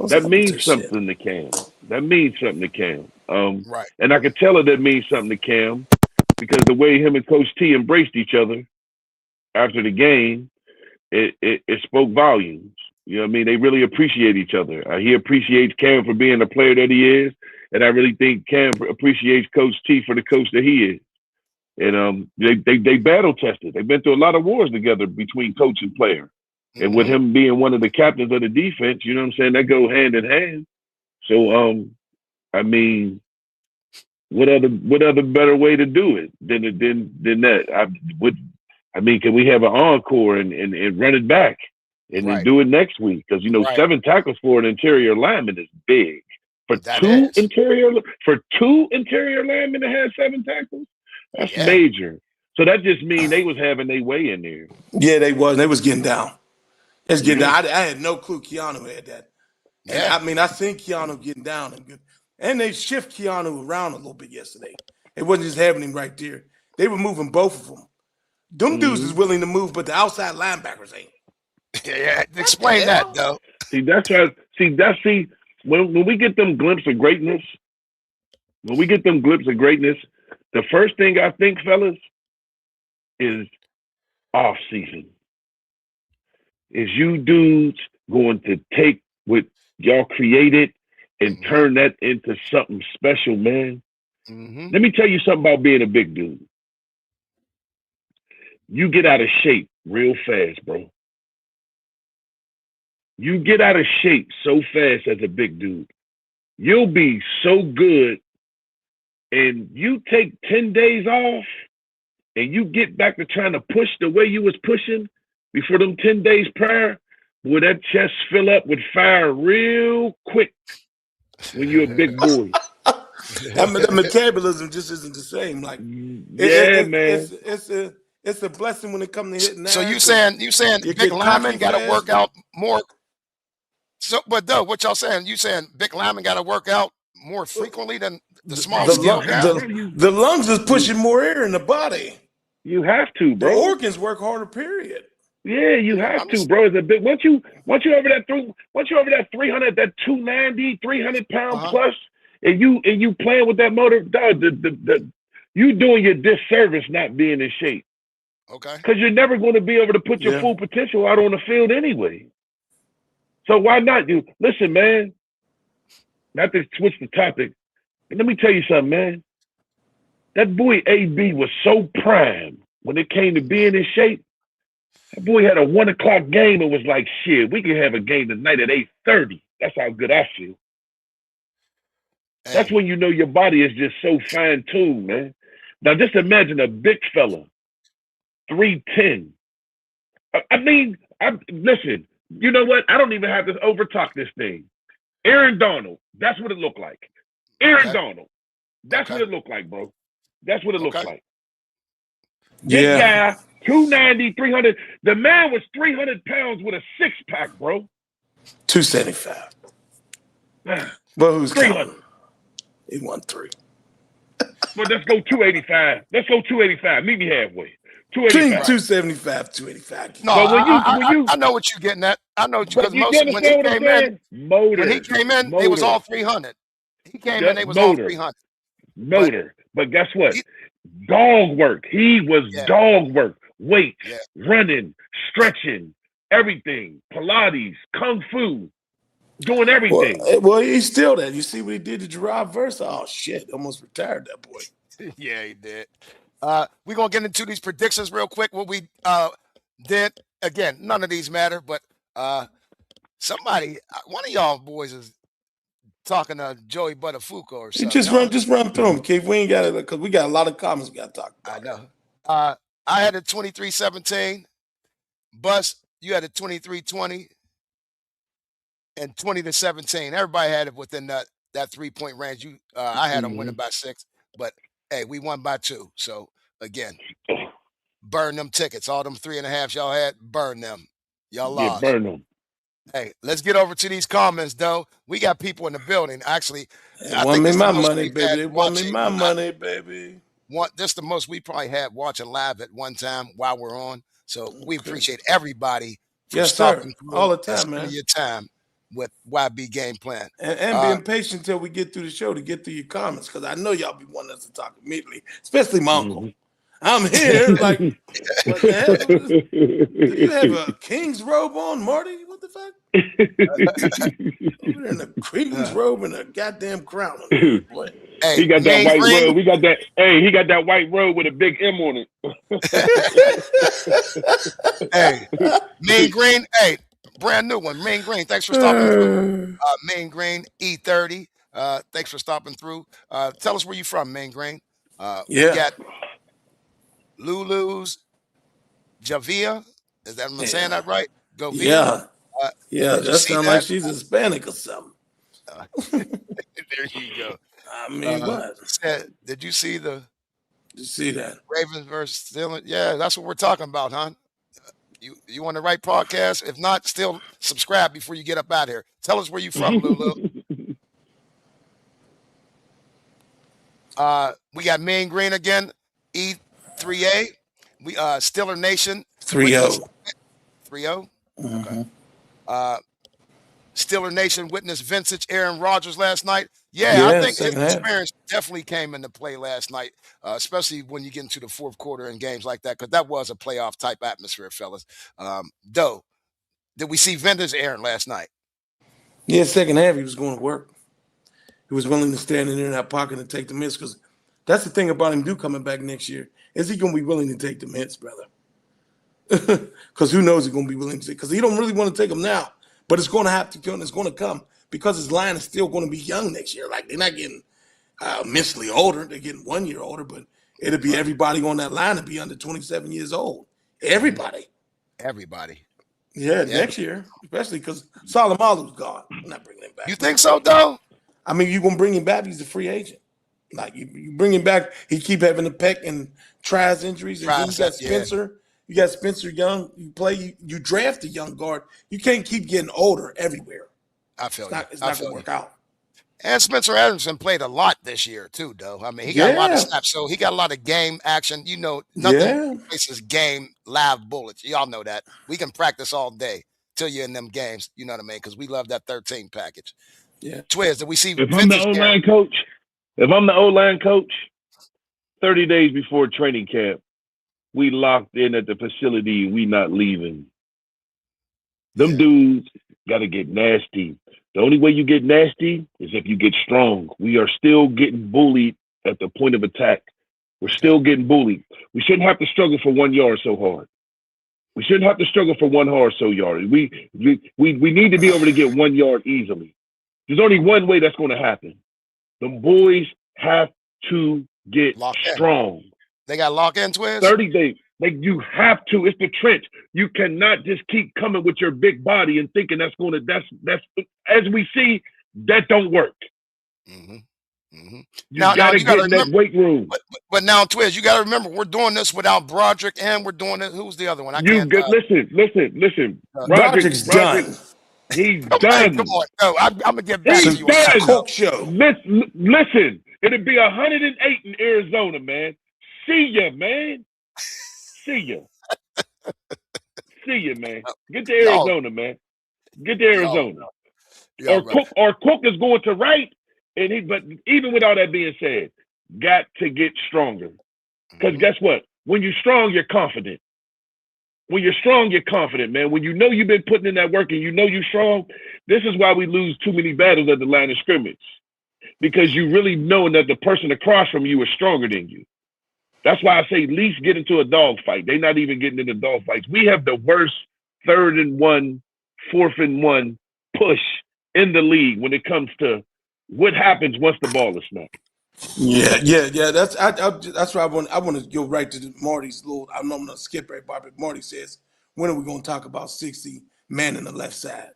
That means something to Cam. That means something to Cam. Right. And I could tell her that means something to Cam because the way him and Coach T embraced each other after the game, it spoke volumes. You know what I mean? They really appreciate each other. He appreciates Cam for being the player that he is, and I really think Cam appreciates Coach T for the coach that he is. And they battle tested. They've been through a lot of wars together between coach and player. Mm-hmm. And with him being one of the captains of the defense, you know what I'm saying, that go hand in hand. So I mean, what other better way to do it than that? I mean, can we have an encore and run it back and then do it next week? Because 7 tackles for an interior lineman is big. For two interior linemen to have 7 tackles, that's major. So that just means they was having their way in there. Yeah, they was. They was getting down. It's getting down. I had no clue Keanu had that. And I mean, I seen Keanu getting down and they shift Keanu around a little bit yesterday. It wasn't just having him right there. They were moving both of them. Them dudes is willing to move, but the outside linebackers ain't. Yeah, explain that though. See, that's right. See, when we get them glimpses of greatness, the first thing I think, fellas, is off season. Is you dudes going to take what y'all created and turn that into something special, man? Mm-hmm. Let me tell you something about being a big dude. You get out of shape real fast, bro. You get out of shape so fast as a big dude. You'll be so good, and you take 10 days off, and you get back to trying to push the way you was pushing before them 10 days prior, boy, that chest fill up with fire real quick when you're a big boy. The metabolism just isn't the same. Like, man, it's a blessing when it comes to hitting that. So you saying big linemen got to work out more? So, but though, what y'all saying? You saying big linemen got to work out more frequently than the small scale guys? The lungs is pushing more air in the body. You have to, bro. The organs work harder. Period. Yeah, you have to, bro. It's a big. Once you over that 300, that 290, 300 pound plus, and you playing with that motor, dog, you doing your disservice not being in shape. Okay. Because you're never going to be able to put your full potential out on the field anyway. So why not? Listen, man. Not to switch the topic, but let me tell you something, man. That boy AB was so prime when it came to being in shape. That boy had a 1 o'clock game and was like, shit, we can have a game tonight at 8:30. That's how good I feel. Hey. That's when you know your body is just so fine-tuned, man. Now just imagine a big fella, 310. Listen, you know what? I don't even have to overtalk this thing. Aaron Donald, that's what it looked like. Donald, that's what it looked like, bro. That's what it looks like. Big guy, 290, 300. The man was 300 pounds with a 6-pack, bro. 275. Man, but who's 300? Counting? He won 3. Well, let's go 285. Meet me halfway. 285. 275, 285. No, I know what you're getting at. I know because when he came in, they was all 300. He came in, they was all 300. But guess what? Dog work. He was dog work. Weight, running, stretching, everything. Pilates, kung fu, doing everything. Well, he's still that. You see what he did to Gerard Versa? Oh, shit. Almost retired that boy. Yeah, he did. We're going to get into these predictions real quick. What we did, again, none of these matter, but one of y'all boys is talking to Joey Buttafuoco or something. Just run through them, Keith. We ain't got it because we got a lot of comments we got to talk about. I know. I had a 23-17. Bus, you had a 23-20 and 20-17. Everybody had it within that 3-point range. I had them winning by 6, but hey, we won by 2. So again, burn them tickets. All them 3.5 y'all had, burn them. Y'all lost. Yeah, burn them. Hey, let's get over to these comments, though. We got people in the building. Actually, it won me my money, baby. It won me my money, baby. This the most we probably had watching live at one time while we're on. So we appreciate everybody for stopping all the time, man. Your time with YB Game Plan. And being patient until we get through the show to get through your comments, because I know y'all be wanting us to talk immediately, especially my uncle. I'm here. Like, what the hell? Do you have a king's robe on, Marty? What the fuck? Over there in a king's robe and a goddamn crown on the head, boy. Hey, he got that white robe. We got that. Hey, he got that white robe with a big M on it. Hey, Mean Green. Hey, brand new one. Mean Green. Thanks for stopping through. Mean Green E30. Thanks for stopping through. Tell us where you from, Mean Green. We got Lulu's Javia. Is that am I saying that right? Go Yeah. That sounds like she's Hispanic or something. There you go. I mean, what? Did you see Did you see that? Ravens versus Steelers? Yeah, that's what we're talking about, huh? You on the right podcast? If not, still subscribe before you get up out of here. Tell us where you from, Lulu. We got Mean Green again, E3A. We Steeler Nation 3-0. 3-0. Okay. Steeler Nation witnessed vintage Aaron Rodgers last night. I think his experience definitely came into play last night, especially when you get into the fourth quarter in games like that, because that was a playoff type atmosphere, fellas. Doe, did we see vintage Aaron last night? Yeah, second half he was going to work. He was willing to stand in there in that pocket and take the hits, because that's the thing about him coming back next year. Is he going to be willing to take the hits, brother? Because who knows he's going to be willing to take, because he don't really want to take them now. But it's going to have to come. It's going to come because his line is still going to be young next year. Like, they're not getting mentally older. They're getting 1 year older, but it'll be everybody on that line to be under 27 years old. Everybody. Yeah, next year, especially because Salomalu's gone. I'm not bringing him back. You think so, though? I mean, you're going to bring him back. He's a free agent. Like, you bring him back, he keep having the pec and tries injuries. And then you got Spencer. Yeah. You got Spencer Young. You draft a young guard. You can't keep getting older everywhere. I feel it's not going to work out. And Spencer Anderson played a lot this year too, though. I mean, he got a lot of snaps, so he got a lot of game action. You know, nothing replaces game live bullets. Y'all know that. We can practice all day till you're in them games. You know what I mean? Because we love that 13 package. Yeah. Twiz, did we see? If I'm the O-line coach, 30 days before training camp, we locked in at the facility. We not leaving. Them dudes got to get nasty. The only way you get nasty is if you get strong. We are still getting bullied at the point of attack. We're still getting bullied. We shouldn't have to struggle for 1 yard so hard. We shouldn't have to struggle for 1 yard. We need to be able to get 1 yard easily. There's only one way that's going to happen. The boys have to get strong. They got lock in, Twiz? 30 days. Like, you have to. It's the trench. You cannot just keep coming with your big body and thinking that's as we see, that don't work. Mm-hmm. Mm-hmm. You gotta get in that weight room. But now, Twiz, you gotta remember, we're doing this without Broderick, and we're doing it. Who's the other one? Listen. Broderick's done. He's done. Come on, no, I'm gonna get back to you. Done. Cook show. Listen, it'll be 108 in Arizona, man. See ya, man. See ya, man. Get to Arizona, man. Get to Arizona. Cook is going to right, but even with all that being said, got to get stronger. Because guess what? When you're strong, you're confident. When you're strong, you're confident, man. When you know you've been putting in that work and you know you're strong, this is why we lose too many battles at the line of scrimmage. Because you really know that the person across from you is stronger than you. That's why I say at least get into a dog fight. They're not even getting into dog fights. We have the worst 3rd and 1, 4th and 1 push in the league when it comes to what happens once the ball is snapped. Yeah. That's why I want to go right to Marty's little. I'm going to skip everybody, but Marty says, when are we going to talk about 60 man in the left side?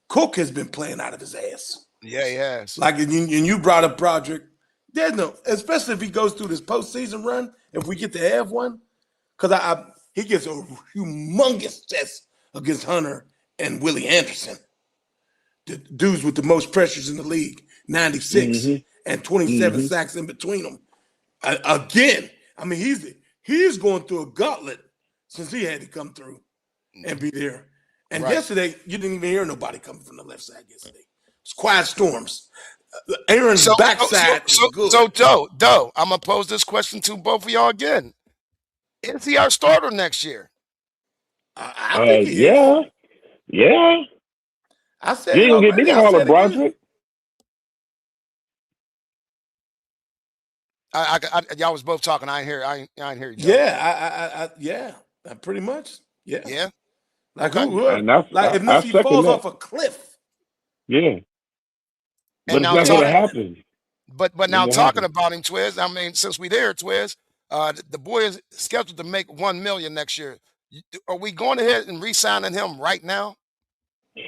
Cook has been playing out of his ass. Yeah, he has. Like, and you brought up Broderick. There's no, especially if he goes through this postseason run, if we get to have one, because he gets a humongous test against Hunter and Willie Anderson, the dudes with the most pressures in the league, 96 and 27 sacks in between them. Again, I mean, he's going through a gauntlet since he had to come through and be there. And yesterday, you didn't even hear nobody coming from the left side yesterday. It's quiet storms. Aaron's backside is good. So, Doe, I'm going to pose this question to both of y'all again. Is he our starter next year? I think he is. Yeah. I said You it ain't gonna get me already. to I holler said it again. Broderick. Y'all was both talking. I ain't hear you. Yeah, pretty much. Yeah. Yeah. Like Okay. who? Like I if he second falls that. off a cliff. Yeah. But And it's now not gonna happen. But now talking about him, Twiz. I mean, since we there, Twiz, the boy is scheduled to make $1 million next year. Are we going ahead and re-signing him right now?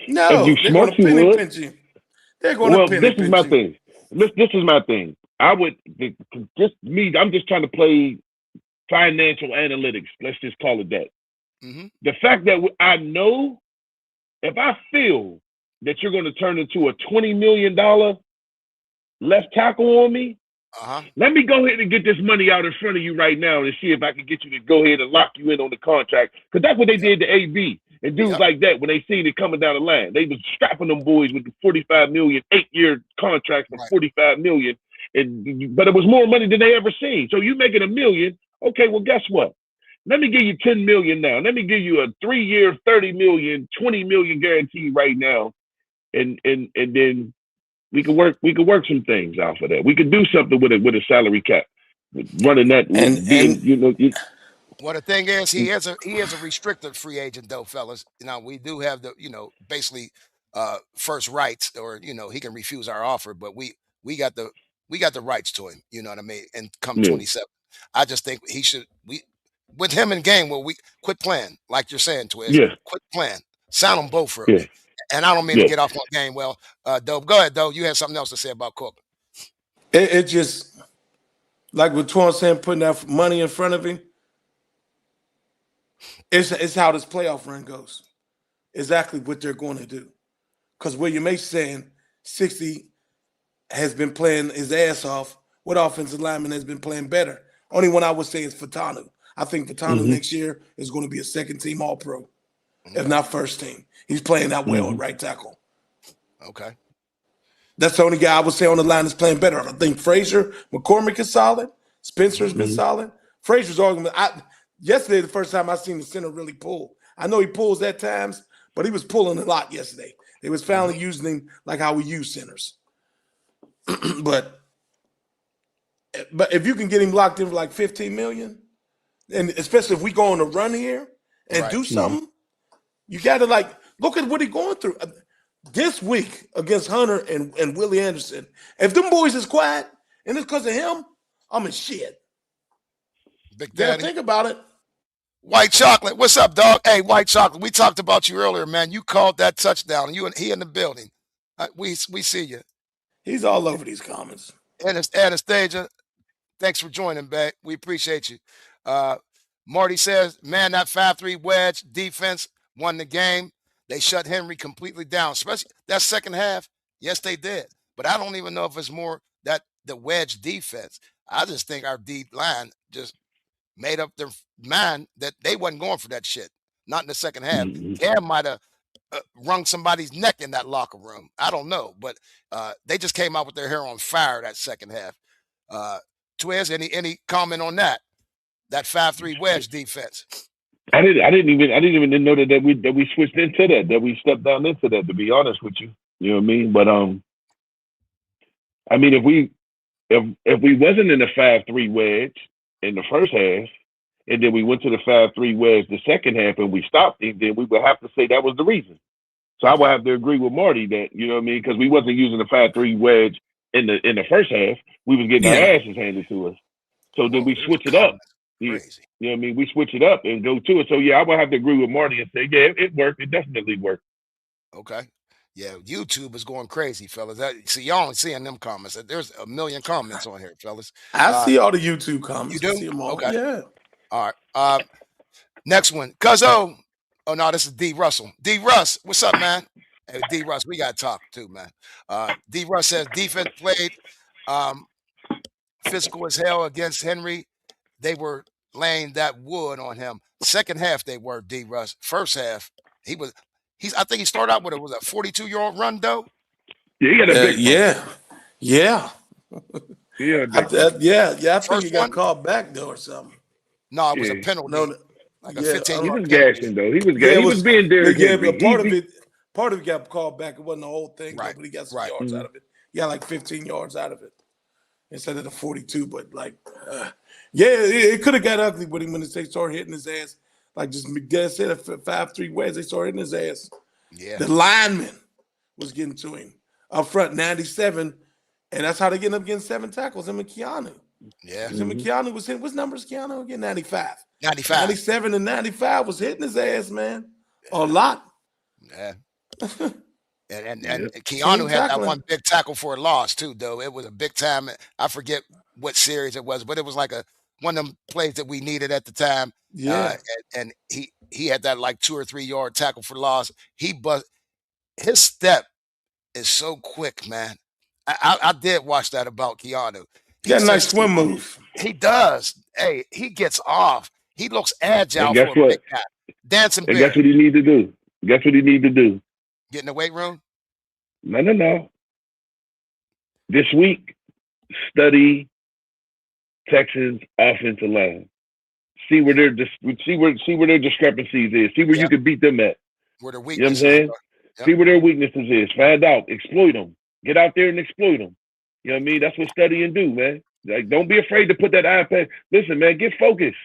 No, they're going to penny pinch him. They're going to penny pinch him. This is my thing. This is my thing. I'm just trying to play financial analytics. Let's just call it that. Mm-hmm. The fact that I know if I feel that you're going to turn into a $20 million left tackle on me, let me go ahead and get this money out in front of you right now and see if I can get you to go ahead and lock you in on the contract. Because that's what they did to AB and dudes like that when they seen it coming down the line. They was strapping them boys with the $45 million, 8-year contracts for $45 million. But it was more money than they ever seen. So you making $1 million. Okay, well, guess what? Let me give you $10 million now. Let me give you a 3-year, $30 million, $20 million guarantee right now. And then we could work some things out for that. We could do something with a salary cap, running that. Well, the thing is, he is a restricted free agent, though, fellas. We do have the basically first rights, or he can refuse our offer, but we got the rights to him. You know what I mean? And come 27, I just think he should. With him in game, we quit playing, like you're saying, Twiz. Yeah. Quit playing. Sound them both for me. And I don't mean to get off on game. Well, Doe, go ahead, Doe. You had something else to say about Cook. It just, like what Twan saying, putting that money in front of him. It's how this playoff run goes. Exactly what they're going to do. Because William H. saying 60 has been playing his ass off. What offensive lineman has been playing better? Only one I would say is Fatanu. I think Fatanu next year is going to be a second-team All-Pro, if not first team. He's playing that well at right tackle. Okay. That's the only guy I would say on the line is playing better. I think Frazier, McCormick is solid. Spencer's been solid. Frazier's argument. Yesterday, the first time I seen the center really pull. I know he pulls at times, but he was pulling a lot yesterday. They was finally using him like how we use centers. But if you can get him locked in for like $15 million, and especially if we go on a run here and do something, you got to look at what he's going through. This week against Hunter and Willie Anderson, if them boys is quiet and it's because of him, I'm in shit. Big Daddy. Think about it. White Chocolate, what's up, dog? Hey, White Chocolate, we talked about you earlier, man. You called that touchdown, and he in the building. We see you. He's all over these comments. Anastasia, thanks for joining, babe. We appreciate you. Marty says, man, that 5-3 wedge defense won the game. They shut Henry completely down, especially that second half. Yes, they did. But I don't even know if it's more that the wedge defense. I just think our deep line just made up their mind that they wasn't going for that shit. Not in the second half. Cam might have wrung somebody's neck in that locker room. I don't know. But they just came out with their hair on fire that second half. Twiz, any comment on that? That 5-3 wedge defense. I didn't even know that we switched into that we stepped down into that, to be honest with you. You know what I mean? But I mean, if we wasn't in the 5-3 wedge in the first half, and then we went to the 5-3 wedge the second half and we stopped him, then we would have to say that was the reason. So I would have to agree with Marty that, you know what I mean, because we wasn't using the 5-3 wedge in the first half. We was getting our asses handed to us. So then we switch it up. Crazy. You know what I mean? We switch it up and go to it. So yeah, I would have to agree with Marty and say, yeah, it worked. It definitely worked. Okay. Yeah, YouTube is going crazy, fellas. See, y'all only seeing them comments. There's a million comments on here, fellas. I see all the YouTube comments. You do? I see them all. Okay. Yeah. All right. Next one. Cuzzo. Oh, no, this is D. Russell. D. Russ, what's up, man? Hey, D. Russ, we got to talk too, man. D. Russ says defense played physical as hell against Henry. They were laying that wood on him. Second half, they were, D. Russ. First half, I think he started out with a 42-year-old run, though. Yeah, he got a big yeah. Yeah. I think he got one? called back, though, or something. No, it was a penalty. No, like a 15-yard he was penalty. gashing though. He was being Derrick Henry. But part of it got called back. It wasn't the whole thing, Right. but he got some yards out of it. He got like 15 yards out of it instead of the 42. But it could have got ugly with him when they started hitting his ass. Like just McDess said, 5-3 ways they started hitting his ass. Yeah, the lineman was getting to him up front, 97, and that's how they get up getting 7 tackles. Him and Keanu. Yeah. Him and Keanu was hitting. What numbers Keanu again? 95. 97 and 95 was hitting his ass, man. A lot. Yeah. And Keanu had that one big tackle for a loss too, though. It was a big time. I forget what series it was, but it was like one of them plays that we needed at the time. Yeah. And he had that like 2 or 3 yard tackle for loss. His step is so quick, man. I did watch that about Keanu. He got a nice swim move. He does. Hey, he gets off. He looks agile for a big guy. Dancing bear. Guess what he need to do? Guess what he need to do? Get in the weight room? No. This week, study Texans offensive line. See where their discrepancies is. See where you can beat them at. Where their weaknesses. You know what I'm saying? Yep. See where their weaknesses is. Find out. Exploit them. Get out there and exploit them. You know what I mean? That's what studying do, man. Like, don't be afraid to put that iPad. Listen, man, get focused.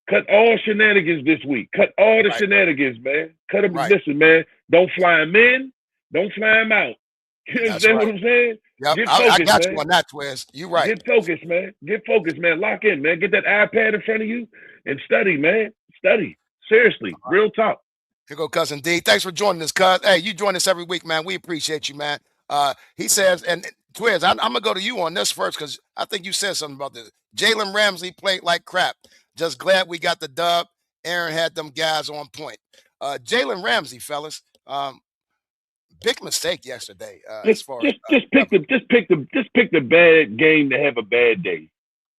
Cut all shenanigans this week. Cut all the shenanigans, man. Cut them. Right. Listen, man. Don't fly them in. Don't fly them out. You understand what I'm saying? Yep. Get focused, I got man. you on that, Twiz. You're right. Get focused, man. Get focused, man. Lock in, man. Get that iPad in front of you and study, man. Study. Seriously. Real talk. Here go Cousin D. Thanks for joining us, cuz. Hey, you join us every week, man. We appreciate you, man. He says, and Twiz, I'm going to go to you on this first because I think you said something about this. Jalen Ramsey played like crap. Just glad we got the dub. Aaron had them guys on point. Jalen Ramsey, fellas, big mistake yesterday. Just pick the bad game to have a bad day.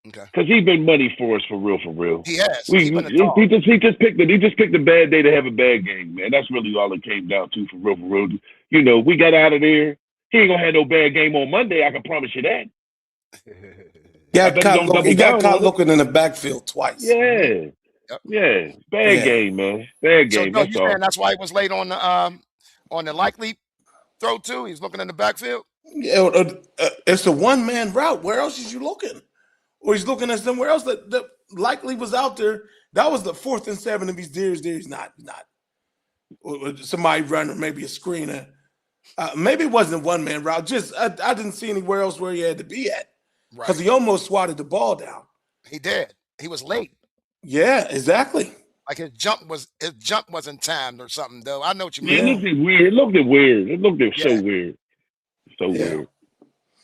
Okay. Because he's been money for us for real. He has. He just picked a bad day to have a bad game, man. That's really all it came down to for real. You know, we got out of there. He ain't gonna have no bad game on Monday. I can promise you that. He got caught looking in the backfield twice. Yeah. Yep. Yeah. Bad game, man. Bad game. So, that's why he was late on the likely throw too. He's looking in the backfield. Yeah, it's a one-man route. Where else is you looking? Or he's looking at somewhere else that likely was out there. That was the 4th and 7 if he's there. He's not. Or somebody running, maybe a screener. Maybe it wasn't a one-man route. Just I didn't see anywhere else where he had to be at. Because he almost swatted the ball down. He did. He was late. Yeah, exactly. Like his jump wasn't timed or something, though. I know what you mean. It looked weird. It looked so weird. Weird.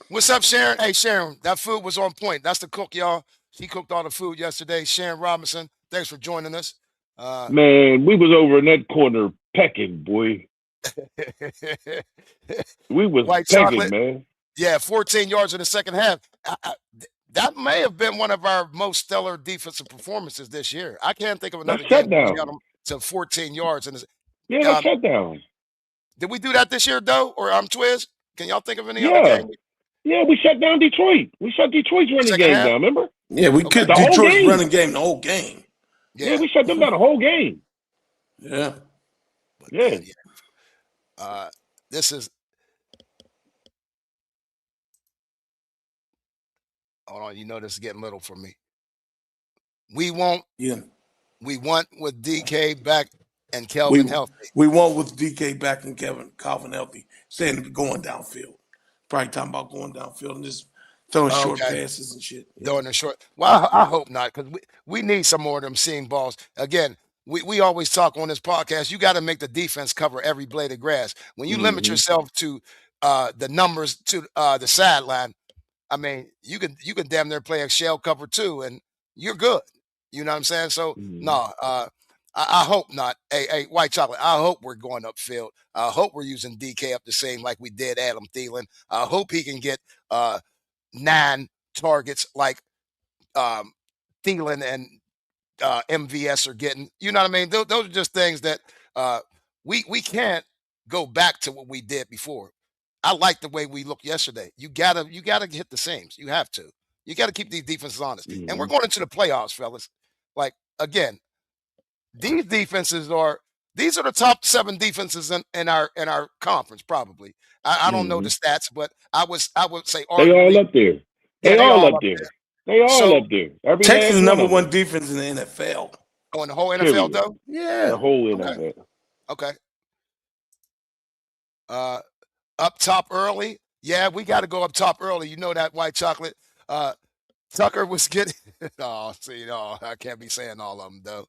What's up, Sharon? Hey, Sharon, that food was on point. That's the cook, y'all. She cooked all the food yesterday. Sharon Robinson, thanks for joining us. Man, we was over in that corner pecking, boy. We was White pecking, chocolate. Man. Yeah, 14 yards in the second half. That may have been one of our most stellar defensive performances this year. I can't think of another game where we got them to 14 yards. That's shutdown. Did we do that this year, though? Or Twiz? Can y'all think of any other game? Yeah, we shut down Detroit. We shut Detroit's running game down, remember? Yeah, we cut Detroit's running game the whole game. Yeah, we shut them down the whole game. Yeah. Yeah. This is. Hold on, this is getting little for me. We want with DK back and Kelvin healthy. We want with DK back and Calvin healthy. Saying going downfield. Probably talking about going downfield and just throwing short passes and shit. Throwing the short. Well, I hope not, because we need some more of them seam balls. Again, we always talk on this podcast, you got to make the defense cover every blade of grass. When you limit yourself to the numbers to the sideline, I mean, you can damn near play a shell cover too, and you're good. You know what I'm saying? So, I hope not. Hey, White Chocolate, I hope we're going upfield. I hope we're using DK up the same like we did Adam Thielen. I hope he can get 9 targets like Thielen and MVS are getting. You know what I mean? Those are just things that we can't go back to what we did before. I like the way we looked yesterday. You gotta hit the seams. You have to. You gotta keep these defenses honest. And we're going into the playoffs, fellas. like again, these are the top 7 defenses in our conference probably. I don't know the stats, but I would say they all up there. They all up there. They all up there. Every Texas is number 1 them. defense in the NFL. Oh, in the whole NFL, though? Yeah. The whole NFL. Okay. Up top early. Yeah, we got to go up top early. You know that, White Chocolate. Tucker was getting I can't be saying all of them, though.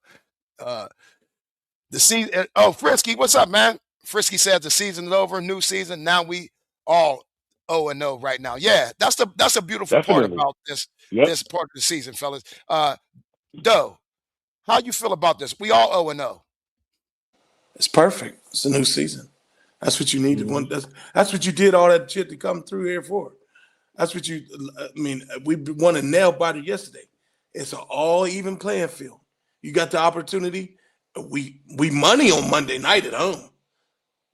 The season. Oh, Frisky, what's up, man? Frisky said the season is over, new season. Now we all 0-0 right now. Yeah, that's a beautiful part about this part of the season, fellas. Doe, how you feel about this? We all 0-0. It's perfect. It's a new season. That's what you needed. That's what you did all that shit to come through here for. That's what we won a nail biter yesterday. It's an all even playing field. You got the opportunity. We money on Monday night at home.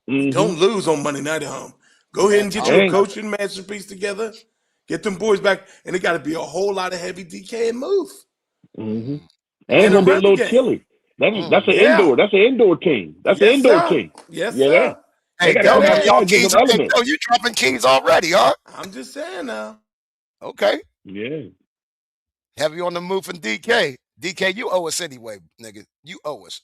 Don't lose on Monday night at home. Go ahead and get your coaching masterpiece together. Get them boys back, and it got to be a whole lot of heavy DK and move. And it's gonna be a little chilly. That's an indoor. That's an indoor team. That's an indoor team. Yes, sir. Hey, you dropping keys already, huh? I'm just saying now. Okay. Yeah. Heavy on the move from DK. DK, you owe us anyway, nigga. You owe us.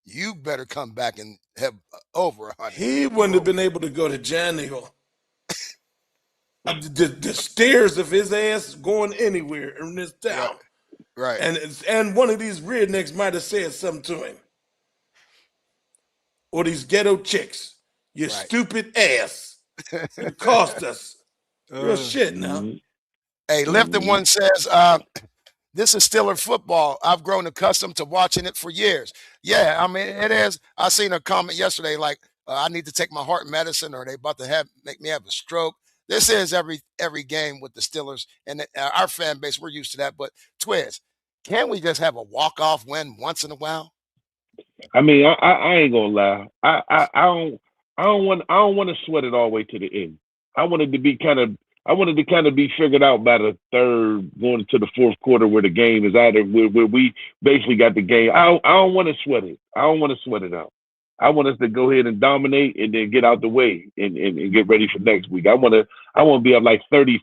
You better come back and have over 100. He wouldn't have been able to go to Janeiro. The stairs of his ass going anywhere in this town. Right. And one of these rednecks might have said something to him. Or these ghetto chicks. You stupid ass. It cost us. Real shit now. Hey, Lifton one says, this is Steeler football. I've grown accustomed to watching it for years. Yeah, I mean, it is. I seen a comment yesterday like, I need to take my heart medicine or they about to make me have a stroke. This is every game with the Steelers. And our fan base, we're used to that. But, Twiz, can't we just have a walk-off win once in a while? I mean, I ain't gonna lie. I don't want to sweat it all the way to the end. I wanted to kind of be figured out by the third, going into the fourth quarter, where the game is either where we basically got the game. I don't want to sweat it. I don't want to sweat it out. I want us to go ahead and dominate and then get out the way and get ready for next week. I want to be up like 34-10,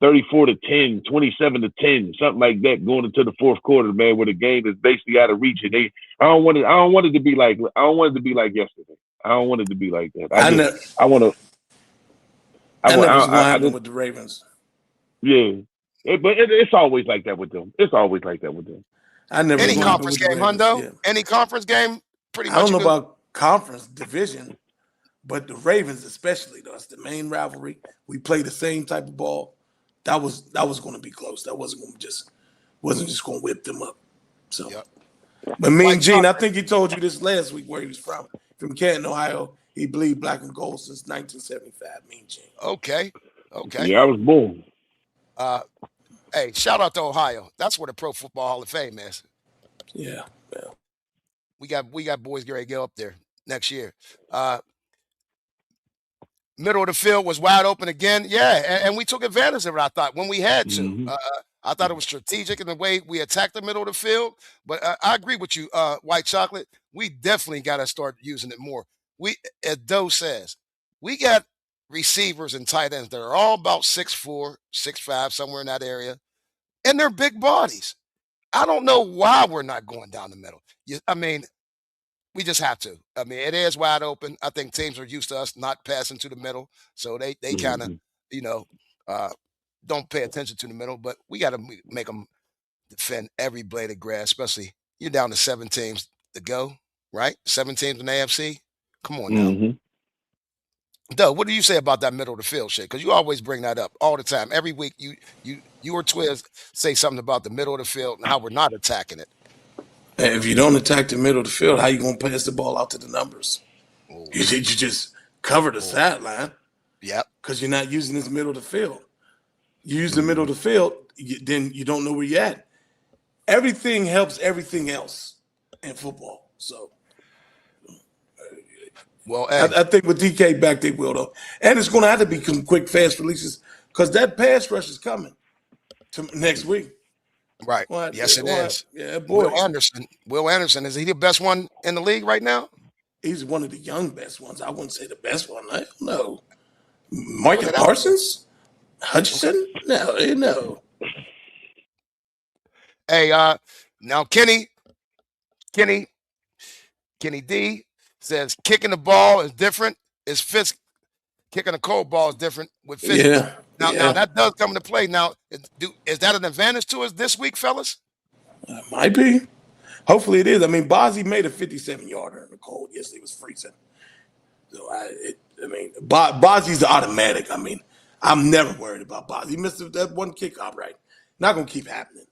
27-10, something like that going into the fourth quarter, man, where the game is basically out of reach. And I don't want it to be like yesterday. I don't want it to be like that. I want to. I never was going to happen with the Ravens. Yeah. But it's always like that with them. I never. Any conference game, Hundo? Yeah. Any conference game? Pretty much. I don't know about conference division, but the Ravens especially, though, it's the main rivalry. We play the same type of ball. That was going to be close. That wasn't just going to whip them up. So, but Mean Gene, I think he told you this last week where he was from Canton, Ohio. He bleed black and gold since 1975. Mean Gene. Okay. Yeah, I was born. Hey, shout out to Ohio. That's where the Pro Football Hall of Fame is. Yeah. We got boys getting ready to go up there next year. Middle of the field was wide open again. Yeah, and we took advantage of it, I thought, when we had to. I thought it was strategic in the way we attacked the middle of the field. But I agree with you, White Chocolate. We definitely got to start using it more. As Doe says, we got receivers and tight ends that are all about 6'4", 6'5", somewhere in that area. And they're big bodies. I don't know why we're not going down the middle. I mean, we just have to. I mean, it is wide open. I think teams are used to us not passing to the middle. So they kind of, don't pay attention to the middle. But we got to make them defend every blade of grass, especially you're down to 7 teams to go, right? 7 teams in the AFC. Come on now. Doe, what do you say about that middle of the field shit? Because you always bring that up all the time. Every week you or Twiz say something about the middle of the field and how we're not attacking it. And if you don't attack the middle of the field, how you going to pass the ball out to the numbers? You just cover the sideline. Yep. Because you're not using this middle of the field. You use the middle of the field, then you don't know where you're at. Everything helps everything else in football. So, well, I think with DK back, they will, though. And it's going to have to be some quick, fast releases because that pass rush is coming to next week. Right. What? Yes, it is. Yeah, boy. Will Anderson, is he the best one in the league right now? He's one of the young best ones. I wouldn't say the best one. I don't know. Micah Parsons? Hutchinson? No. Hey, now Kenny D says kicking the ball is different. Is Fisk kicking a cold ball is different with Fisk? Yeah. Now that does come into play. Now, is that an advantage to us this week, fellas? Might be. Hopefully it is. I mean, Bozzy made a 57-yarder in the cold. Yes, he was freezing. So Bozzy's automatic. I mean, I'm never worried about Bozzy. He missed that one kickoff, right? Not gonna keep happening.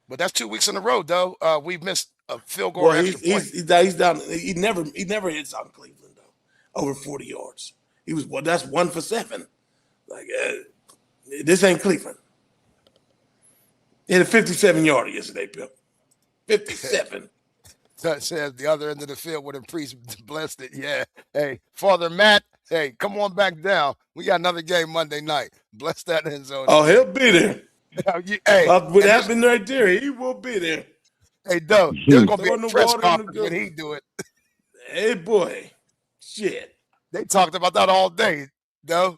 But that's 2 weeks in a row, though. We've missed a field goal. Well, he's down. He never hits on Cleveland though. Over 40 yards. That's 1 for 7. Like this ain't Cleveland. He had a 57-yarder yesterday, Bill. 57. That says the other end of the field would have blessed it. Yeah. Hey, Father Matt. Hey, come on back down. We got another game Monday night. Bless that end zone. Oh, he'll be there. Hey, what happened right there? He will be there. Hey, Doe, there's gonna be a press conference when he do it. Hey, boy, shit. They talked about that all day, Doe.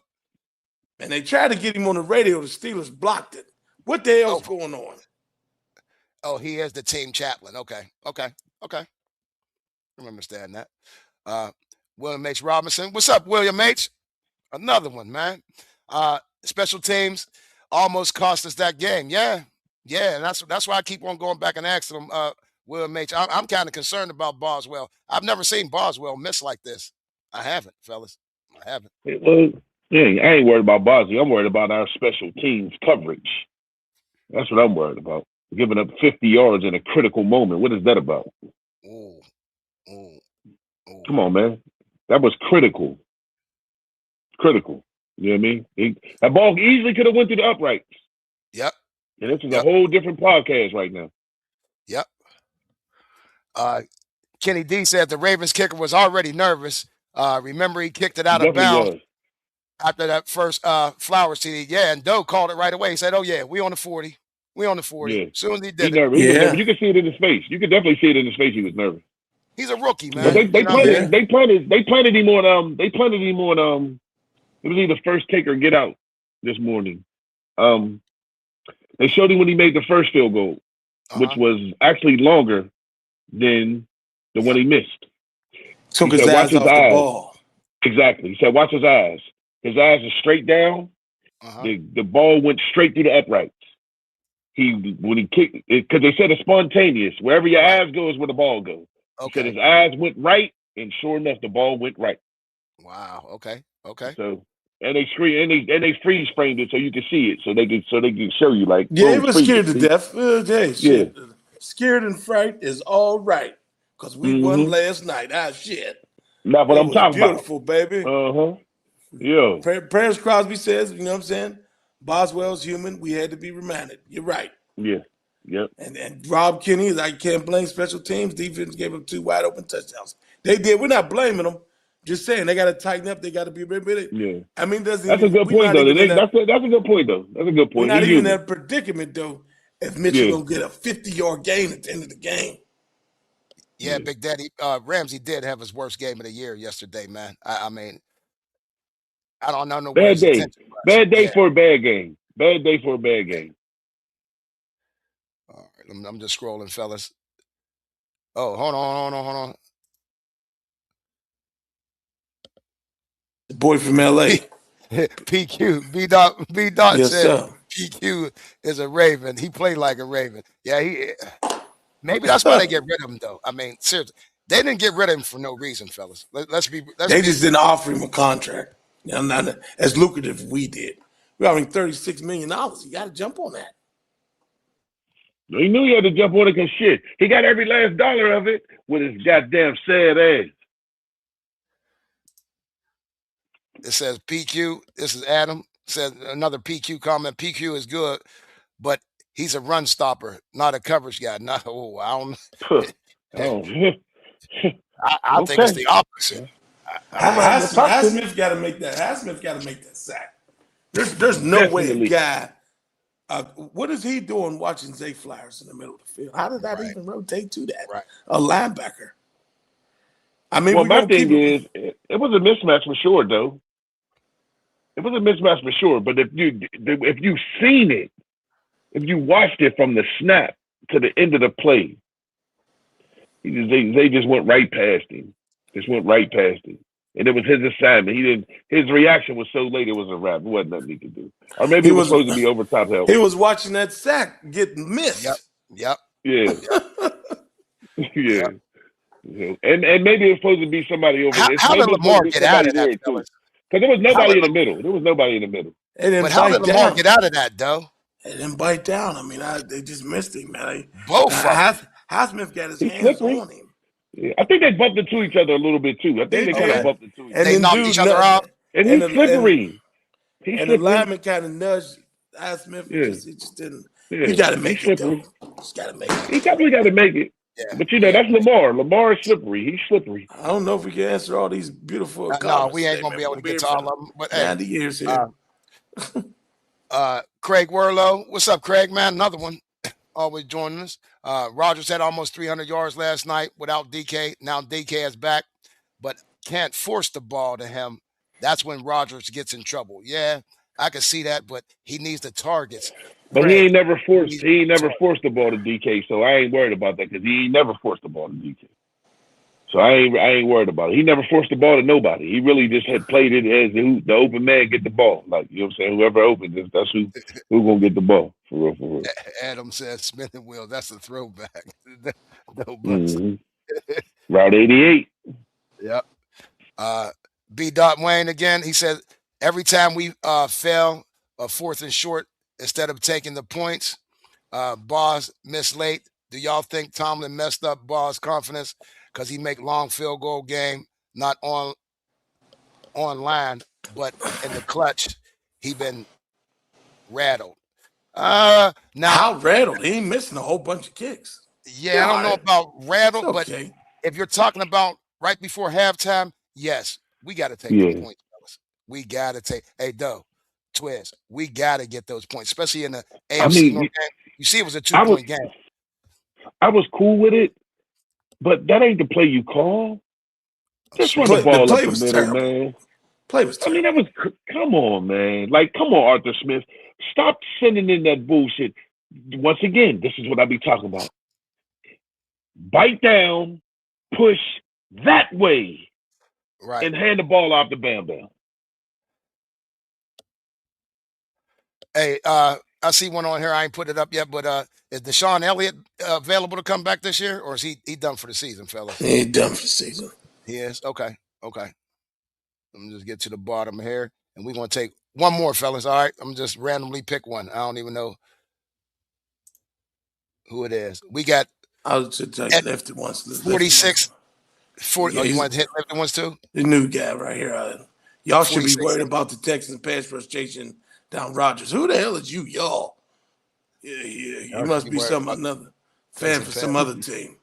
And they tried to get him on the radio. The Steelers blocked it. What the hell's going on? Oh, he is the team chaplain. Okay. I understand that. William H. Robinson. What's up, William H.? Another one, man. Special teams almost cost us that game. Yeah. And that's why I keep on going back and asking him, William H. I'm kind of concerned about Boswell. I've never seen Boswell miss like this. I haven't, fellas. I haven't. Well, yeah, I ain't worried about Boswell. I'm worried about our special teams coverage. That's what I'm worried about. Giving up 50 yards in a critical moment. What is that about? Ooh. Come on, man. That was critical. Critical. You know what I mean? That ball easily could have went through the uprights. Yep. And this is a whole different podcast right now. Yep. Kenny D said the Ravens kicker was already nervous. Remember, he kicked it out of bounds after that first Flowers TD. Yeah, and Doe called it right away. He said, "Oh yeah, we on the 40. We on the 40." Yeah. As soon as he did it, you can see it in his face. You can definitely see it in his face. He was nervous. He's a rookie, man. But they planted him on. It was either first take or get out this morning. They showed him when he made the first field goal, which was actually longer than the one he missed. Took his eyes off the ball. Exactly. He said, "Watch his eyes. His eyes are straight down. The ball went straight through the uprights. When he kicked, because they said it's spontaneous. Wherever your eyes go is where the ball goes. Okay. He said his eyes went right, and sure enough, the ball went right. Wow. Okay. So and they they freeze framed it so you can see it, so they can show you like. Yeah, he was scared to death. Shit. Scared and fright is all right because we won last night. Shit. Not what I'm talking about. Beautiful, baby. Yeah. Prayers Crosby says, you know what I'm saying? Boswell's human. We had to be reminded. You're right. Yeah. Yep. And Rob Kenny, I can't blame special teams. Defense gave him 2 wide open touchdowns. They did. We're not blaming them. Just saying they got to tighten up. They got to be ready. Yeah. I mean, that's a good point though. That's a good point though. That's a good point. We're not even in that predicament though. If Mitchell gonna get a 50-yard gain at the end of the game. Yeah, Big Daddy. Ramsey did have his worst game of the year yesterday, man. I mean, I don't know. Bad day. Bad day for a bad game. Bad day for a bad game. All right, I'm just scrolling, fellas. Oh, hold on. The boy from LA. PQ. B Dot yes, said sir. PQ is a Raven. He played like a Raven. Yeah, maybe that's why they get rid of him, though. I mean, seriously, they didn't get rid of him for no reason, fellas. They just didn't offer him a contract. Not as lucrative as we did. We're offering $36 million. You got to jump on that. He knew he had to jump on it because shit, he got every last dollar of it with his goddamn sad ass. It says PQ. This is Adam. Says another PQ comment. PQ is good, but he's a run stopper, not a coverage guy. I don't. I think it's the opposite. Highsmith got to make that. Highsmith got to make that sack. There's no way a guy What is he doing watching Zay Flowers in the middle of the field? How did that even rotate to that? Right. A linebacker. I mean, well, my thing is, it was a mismatch for sure, though. It was a mismatch for sure. But if you've seen it, if you watched it from the snap to the end of the play, they just went right past him. Just went right past him. And it was his assignment. His reaction was so late it was a wrap. It wasn't nothing he could do. Or maybe it was supposed to be over top help. He was watching that sack get missed. Yep. Yeah. Yeah. And maybe it's supposed to be somebody over there. How did Lamar get out of that? Because there was nobody in the middle. There was nobody in the middle. But how did Lamar get out of that, though? They didn't bite down. I mean, they just missed him, man. Both. Highsmith got his hands on him. Yeah, I think they bumped into each other a little bit too. I think they kind of bumped into each other. And they knocked each other out. And he's slippery. And the lineman kind of nudged Highsmith. He just didn't. Yeah. You got to make it, though. Just got to make it. He definitely got to make it. Yeah. But that's Lamar. Lamar is slippery. He's slippery. I don't know if we can answer all these beautiful. No, we ain't gonna be able to get to all of them. But 90 years here. Craig Werlow, what's up, Craig? Man, another one. Always joining us. Rodgers had almost 300 yards last night without DK. Now DK is back, but can't force the ball to him. That's when Rodgers gets in trouble. Yeah, I can see that, but he needs the targets. But he ain't never forced the ball to DK, so I ain't worried about that because he ain't never forced the ball to DK. So I ain't worried about it. He never forced the ball to nobody. He really just had played it as the open man get the ball. Like, you know what I'm saying? Whoever opens, that's who gonna get the ball. For real. Adam says Smith and Will. That's a throwback. Doe Bus. Route 88. Yep. B. Wayne again. He said every time we fail a 4th and short, instead of taking the points, Boss missed late. Do y'all think Tomlin messed up Boss' confidence because he make long field goal game, not online, but in the clutch, he been rattled? Now how rattled? He ain't missing a whole bunch of kicks. Yeah, I don't know about rattled, but if you're talking about right before halftime, yes, we got to take the points, fellas. We got to take. Hey, Doe, Twiz, we got to get those points, especially in the AFC North game. You see, it was a 2-point game. I was cool with it, but that ain't the play you call. Just run the ball up the middle, man. Play was terrible. I mean, come on, man. Like, come on, Arthur Smith. Stop sending in that bullshit. Once again, this is what I be talking about. Bite down, push that way, and hand the ball off to Bam Bam. Hey, I see one on here. I ain't put it up yet, but is Deshaun Elliott available to come back this year, or is he done for the season, fellas? He ain't done for the season. He is? Okay. Let me just get to the bottom here, and we're going to take one more, fellas, all right? I'm just randomly pick one. I don't even know who it is. We got I'll just tell you lifted ones. 46. 40. Yeah, you want to hit lifted ones too? The new guy right here. Y'all should be worried about the Texans pass rush chasing down Rodgers. Who the hell is you, y'all? Yeah. You must be another fan for some other team.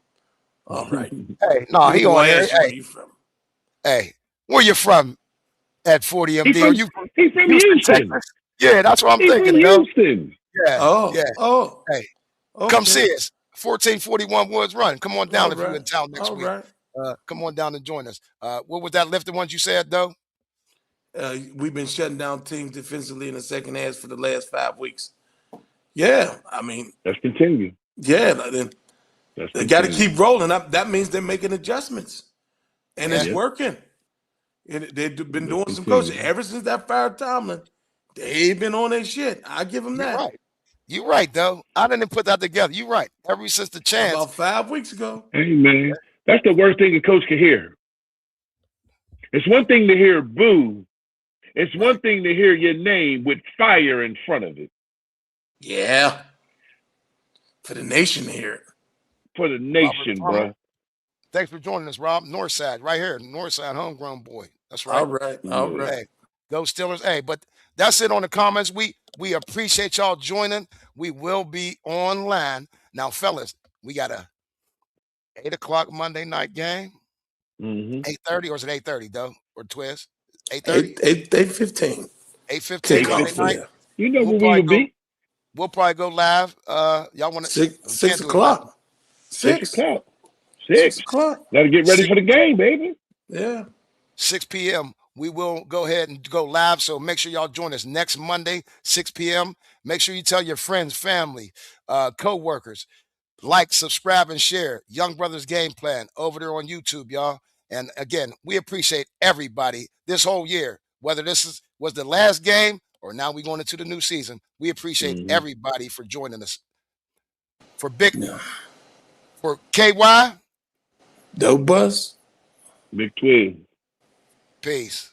All right. Hey, no, he on here. Hey, where you from at 40 MD? Are you from Houston? Yeah, that's what I'm thinking, Houston. Yeah. Hey, come see us. 1441 Woods Run. Come on down if you're in town next week. Right. Come on down and join us. What was that lifted ones you said, though? We've been shutting down teams defensively in the second half for the last 5 weeks. Yeah, I mean, let's continue. Yeah, they got to keep rolling up. That means they're making adjustments, and it's working. And they've been doing some coaching ever since that fired Tomlin. They've been on their shit. I give them that. Right. You're right, though. I didn't put that together. You're right. Ever since the chance. About 5 weeks ago. Hey, man, that's the worst thing a coach can hear. It's one thing to hear boo. It's one thing to hear your name with fire in front of it. Yeah. For the nation to hear it. For the nation, bro. Thanks for joining us, Rob. Northside, right here. Northside, homegrown boy. That's right. All right. Hey, go Steelers. Hey, but that's it on the comments. We appreciate y'all joining. We will be online. Now, fellas, we got a 8 o'clock Monday night game. 8:30, or is it 8:30, though? Or Twiz? 8:30? 8:15. 8:15 Monday night. You know who we will be. we'll probably go live. Y'all want to 6 o'clock. 6 o'clock. 6 o'clock. Gotta get ready for the game, baby. Yeah. 6 p.m. We will go ahead and go live. So make sure y'all join us next Monday, 6 p.m. Make sure you tell your friends, family, co-workers. Like, subscribe, and share Young Brothers Game Plan over there on YouTube, y'all. And again, we appreciate everybody this whole year, whether this was the last game or now we're going into the new season. We appreciate everybody for joining us. For KY, Doe Bus, Big Twizzy. Peace.